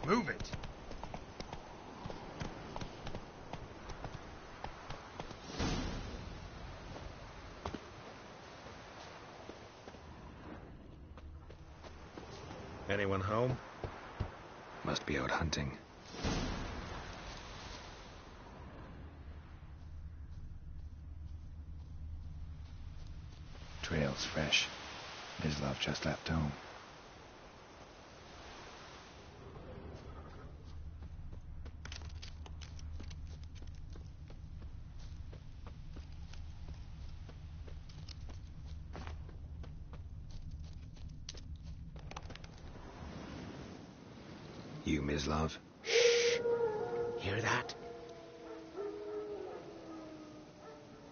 [SPEAKER 13] Move it!
[SPEAKER 14] Anyone home?
[SPEAKER 2] Must be out hunting. Trail's fresh. Mislav just left home. You, Mislav?
[SPEAKER 9] Shh! Hear that?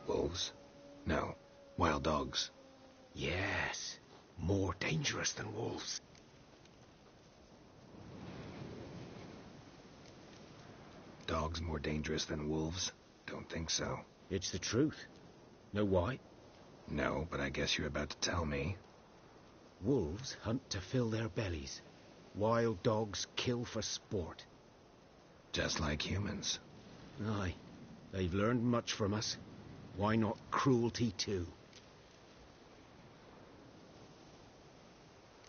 [SPEAKER 2] Wolves? No. Wild dogs.
[SPEAKER 9] Yes. More dangerous than wolves.
[SPEAKER 2] Dogs more dangerous than wolves? Don't think so.
[SPEAKER 9] It's the truth. Know why?
[SPEAKER 2] No, but I guess you're about to tell me.
[SPEAKER 9] Wolves hunt to fill their bellies. Wild dogs kill for sport.
[SPEAKER 2] Just like humans.
[SPEAKER 9] Aye. They've learned much from us. Why not cruelty too?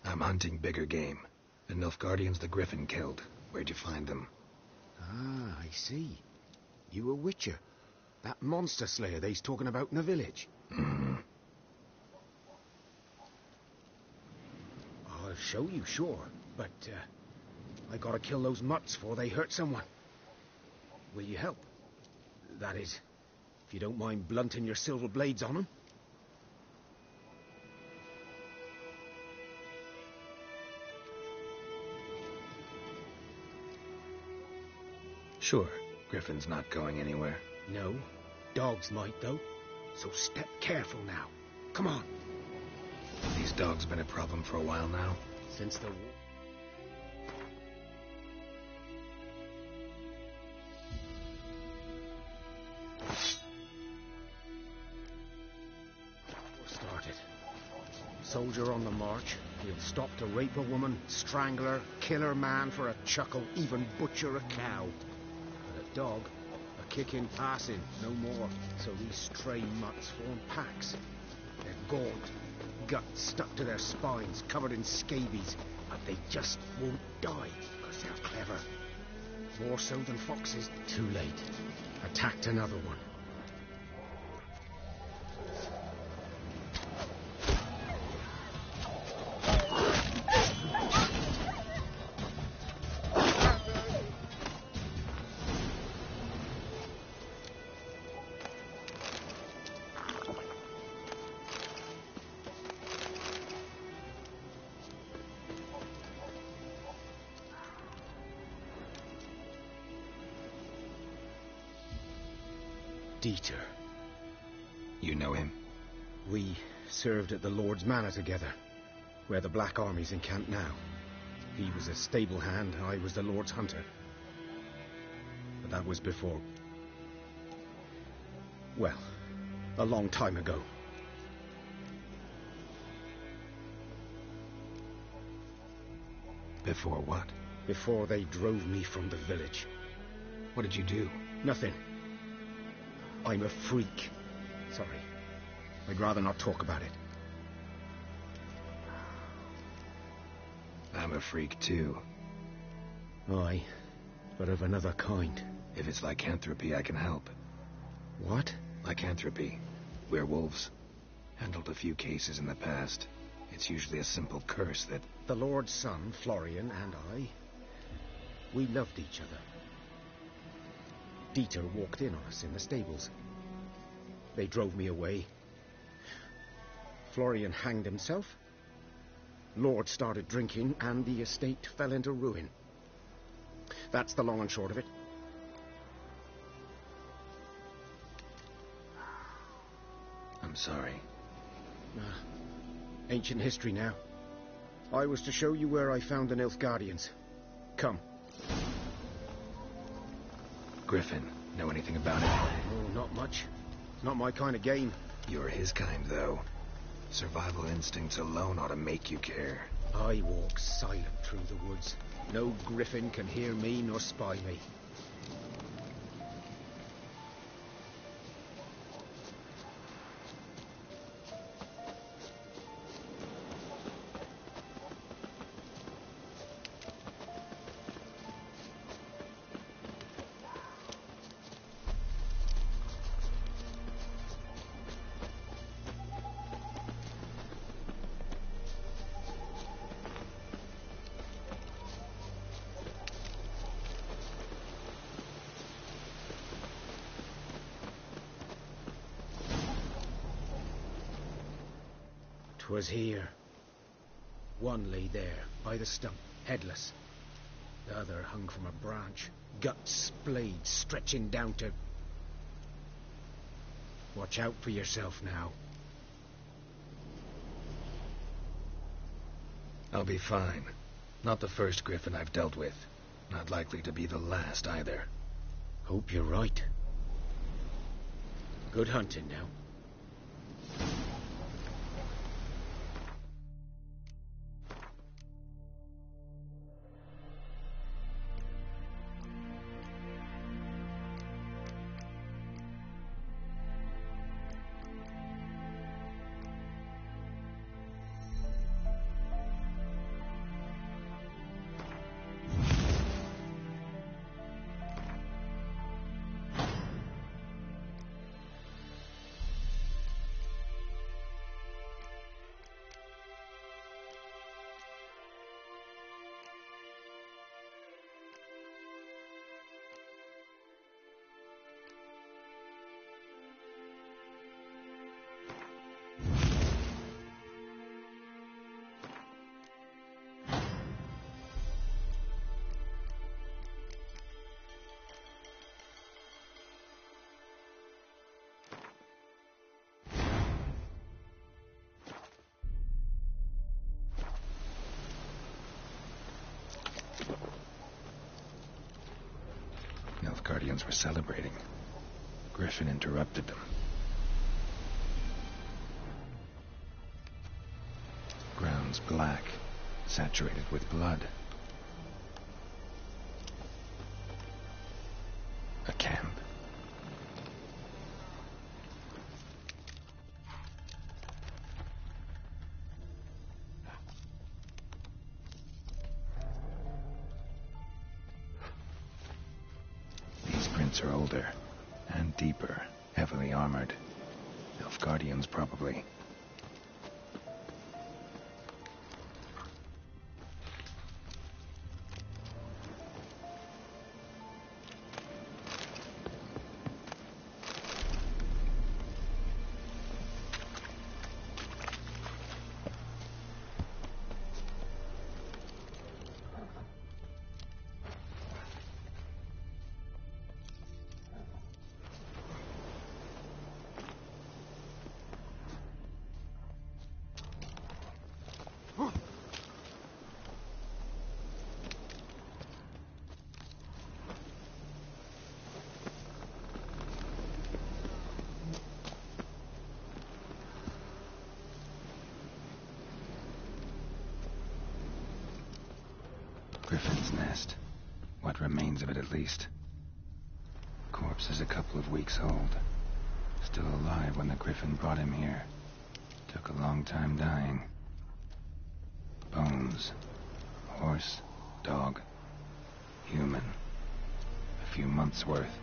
[SPEAKER 2] I'm hunting bigger game. The Nilfgaardians the Griffin killed. Where'd you find them?
[SPEAKER 9] Ah, I see. You a witcher. That monster slayer they's talking about in the village.
[SPEAKER 2] Mm-hmm.
[SPEAKER 9] I'll show you, sure. But, I gotta kill those mutts before they hurt someone. Will you help? That is, if you don't mind blunting your silver blades on them.
[SPEAKER 2] Sure. Griffin's not going anywhere.
[SPEAKER 9] No. Dogs might, though. So step careful now. Come on.
[SPEAKER 2] These dogs been a problem for a while now?
[SPEAKER 9] Since the war. Started. Soldier on the march. He'll stop to rape a woman, strangle her, kill her man for a chuckle, even butcher a cow. But a dog, a kick in passing, no more. So these stray mutts form packs. They're gaunt, guts stuck to their spines, covered in scabies, but they just won't die because they're clever.
[SPEAKER 21] More so than foxes. Too late. Attacked another one. Dieter.
[SPEAKER 2] You know him?
[SPEAKER 21] We served at the Lord's Manor together, where the Black Army's encamped now. He was a stable hand, I was the Lord's hunter. But that was before... well, a long time ago.
[SPEAKER 2] Before what?
[SPEAKER 21] Before they drove me from the village.
[SPEAKER 2] What did you do?
[SPEAKER 21] Nothing. I'm a freak. Sorry. I'd rather not talk about it.
[SPEAKER 2] I'm a freak, too.
[SPEAKER 21] Aye, but of another kind.
[SPEAKER 2] If it's lycanthropy, I can help.
[SPEAKER 21] What?
[SPEAKER 2] Lycanthropy. Werewolves. Handled a few cases in the past. It's usually a simple curse that...
[SPEAKER 21] The Lord's son, Florian, and I... we loved each other. Dieter walked in on us in the stables. They drove me away. Florian hanged himself. Lord started drinking, and the estate fell into ruin. That's the long and short of it.
[SPEAKER 2] I'm sorry.
[SPEAKER 21] Ancient history now. I was to show you where I found the Nilfgaardians. Come.
[SPEAKER 2] Griffin, know anything about it?
[SPEAKER 21] Oh, not much. Not my kind of game.
[SPEAKER 2] You're his kind, though. Survival instincts alone ought to make you care.
[SPEAKER 21] I walk silent through the woods. No Griffin can hear me nor spy me. Was here. One lay there, by the stump, headless. The other hung from a branch, guts, blades stretching down to... Watch out for yourself now.
[SPEAKER 2] I'll be fine. Not the first Griffin I've dealt with. Not likely to be the last, either.
[SPEAKER 21] Hope you're right. Good hunting now.
[SPEAKER 2] Nilfgaardians were celebrating. Griffin interrupted them. Ground's black, saturated with blood. A camp. roots are older and deeper, heavily armored. Nilfgaardians, probably. Griffin's nest. What remains of it, at least. Corpse is a couple of weeks old. Still alive when the Griffin brought him here. Took a long time dying. Bones. Horse. Dog. Human. A few months' worth.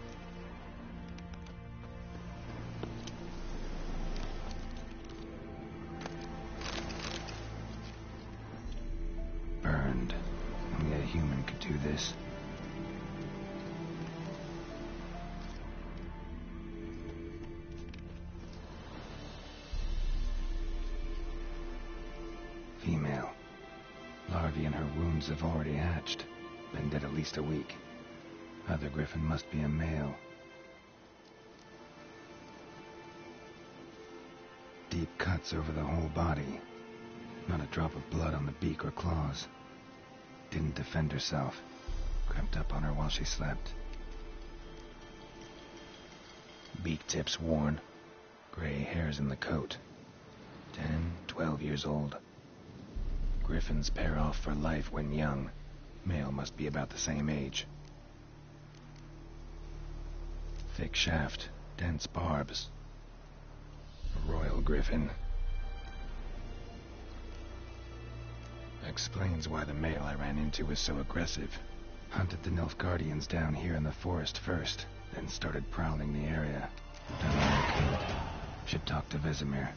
[SPEAKER 2] Burned. Only a human could do this. Female. Larvae in her wombs have already hatched. Been dead at least a week. Other Griffin must be a male. Deep cuts over the whole body. Not a drop of blood on the beak or claws. Didn't defend herself. Crept up on her while she slept. Beak tips worn. Gray hairs in the coat. 10, 12 years old. Griffins pair off for life when young. Male must be about the same age. Thick shaft, dense barbs. A royal Griffin. Explains why the male I ran into was so aggressive. Hunted the Nilfgaardians down here in the forest first, then started prowling the area. Done what I could. Should talk to Vesemir.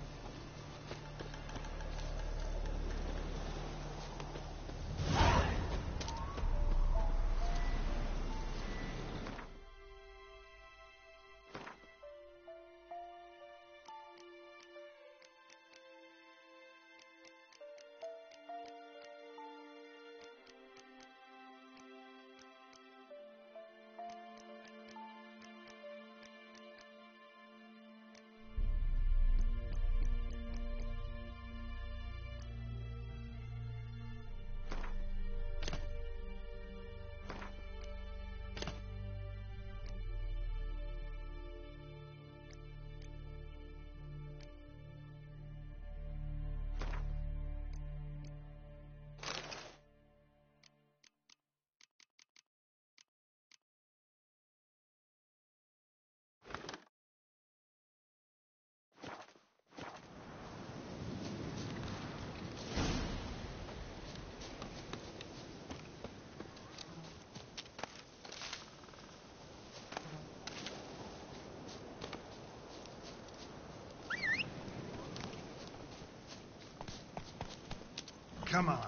[SPEAKER 3] Come on.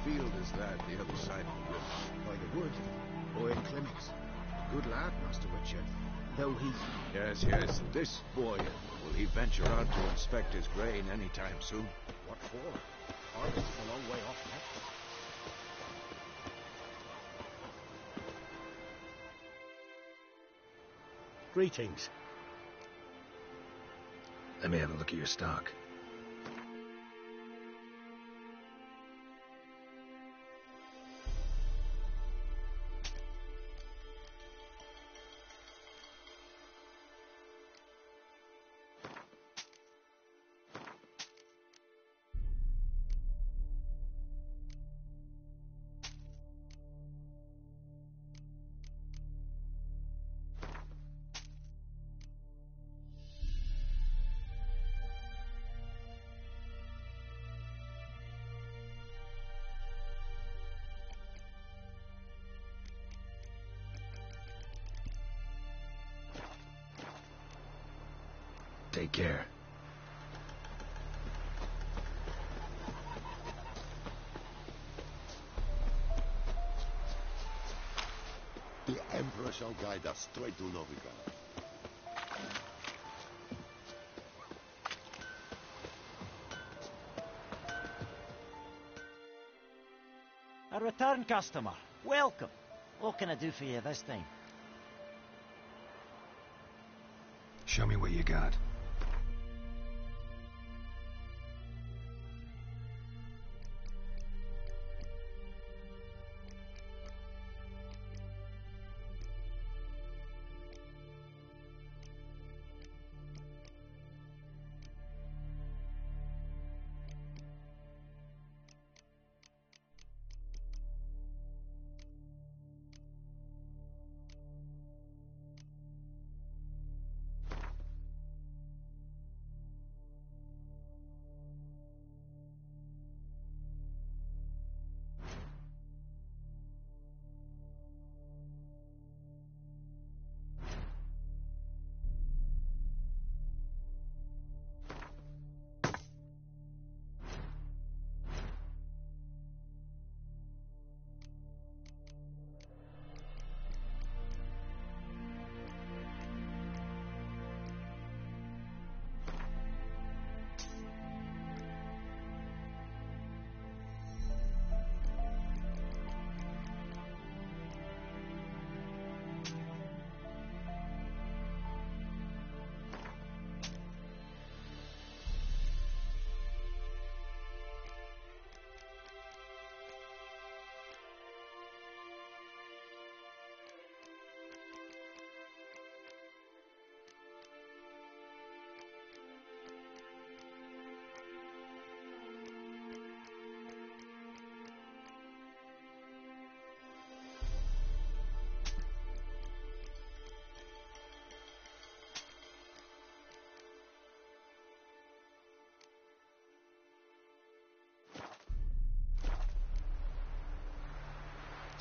[SPEAKER 4] Field is that, the other side of the river?
[SPEAKER 21] By the wood. Boy Clements. Good lad, Master Richard. Though he...
[SPEAKER 4] Yes. This boy, will he venture out to inspect his grain any time soon?
[SPEAKER 21] What for? Harvest is a long way off yet.
[SPEAKER 6] Greetings.
[SPEAKER 2] Let me have a look at your stock. Take care.
[SPEAKER 19] The Emperor shall guide us straight to Novigrad.
[SPEAKER 9] A return customer. Welcome. What can I do for you this time?
[SPEAKER 2] Show me what you got.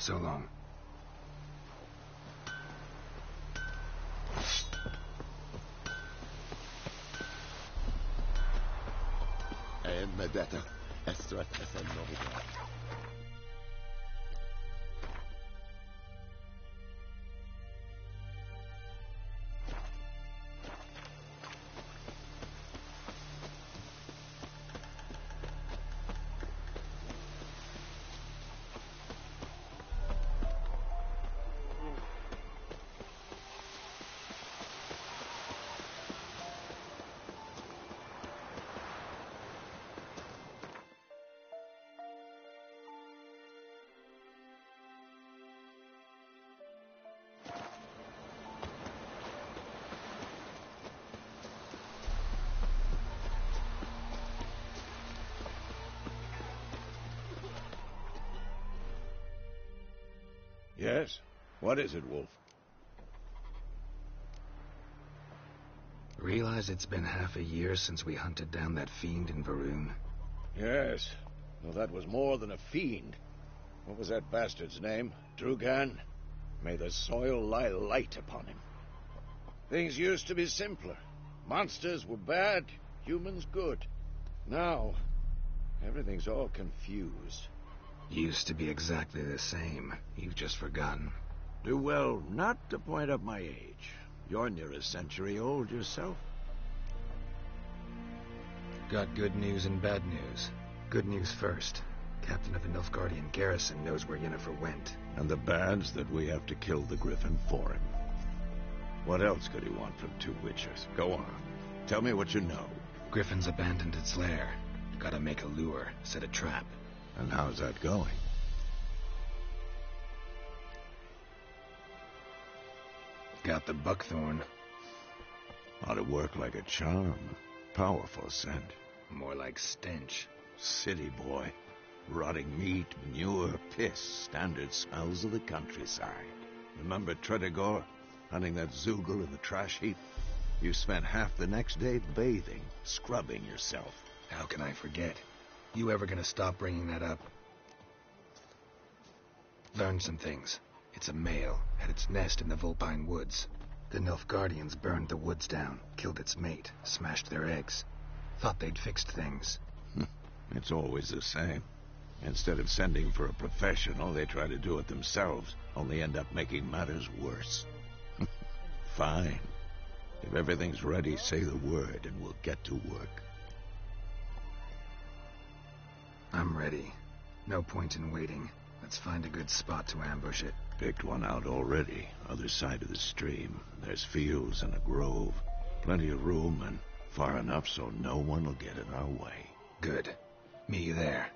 [SPEAKER 2] So long.
[SPEAKER 19] Medetta, Estrat FM Novigrad.
[SPEAKER 4] Yes? What is it, Wolf?
[SPEAKER 2] Realize it's been half a year since we hunted down that fiend in Varun?
[SPEAKER 4] Yes. Well, that was more than a fiend. What was that bastard's name? Drugan? May the soil lie light upon him. Things used to be simpler. Monsters were bad, humans good. Now, everything's all confused.
[SPEAKER 2] Used to be exactly the same. You've just forgotten.
[SPEAKER 4] Do well not to point up my age. You're near a century old yourself.
[SPEAKER 2] Got good news and bad news. Good news first. Captain of the Nilfgaardian garrison knows where Yennefer went.
[SPEAKER 4] And the bad's that we have to kill the Griffin for him. What else could he want from two witchers? Go on. Tell me what you know.
[SPEAKER 2] Griffin's abandoned its lair. Gotta make a lure, set a trap.
[SPEAKER 4] And how's that going?
[SPEAKER 2] Got the buckthorn.
[SPEAKER 4] Ought to work like a charm. Powerful scent.
[SPEAKER 2] More like stench.
[SPEAKER 4] City boy. Rotting meat, manure, piss. Standard smells of the countryside. Remember Tredegor? Hunting that Zoogle in the trash heap? You spent half the next day bathing, scrubbing yourself.
[SPEAKER 2] How can I forget? You ever gonna stop bringing that up? Learned some things. It's a male, had its nest in the Vulpine Woods. The Nilfgaardians burned the woods down, killed its mate, smashed their eggs. Thought they'd fixed things.
[SPEAKER 4] It's always the same. Instead of sending for a professional, they try to do it themselves, only end up making matters worse. Fine. If everything's ready, say the word and we'll get to work.
[SPEAKER 2] I'm ready. No point in waiting. Let's find a good spot to ambush it.
[SPEAKER 4] Picked one out already. Other side of the stream. There's fields and a grove. Plenty of room and far enough so no one will get in our way.
[SPEAKER 2] Good. Meet you there.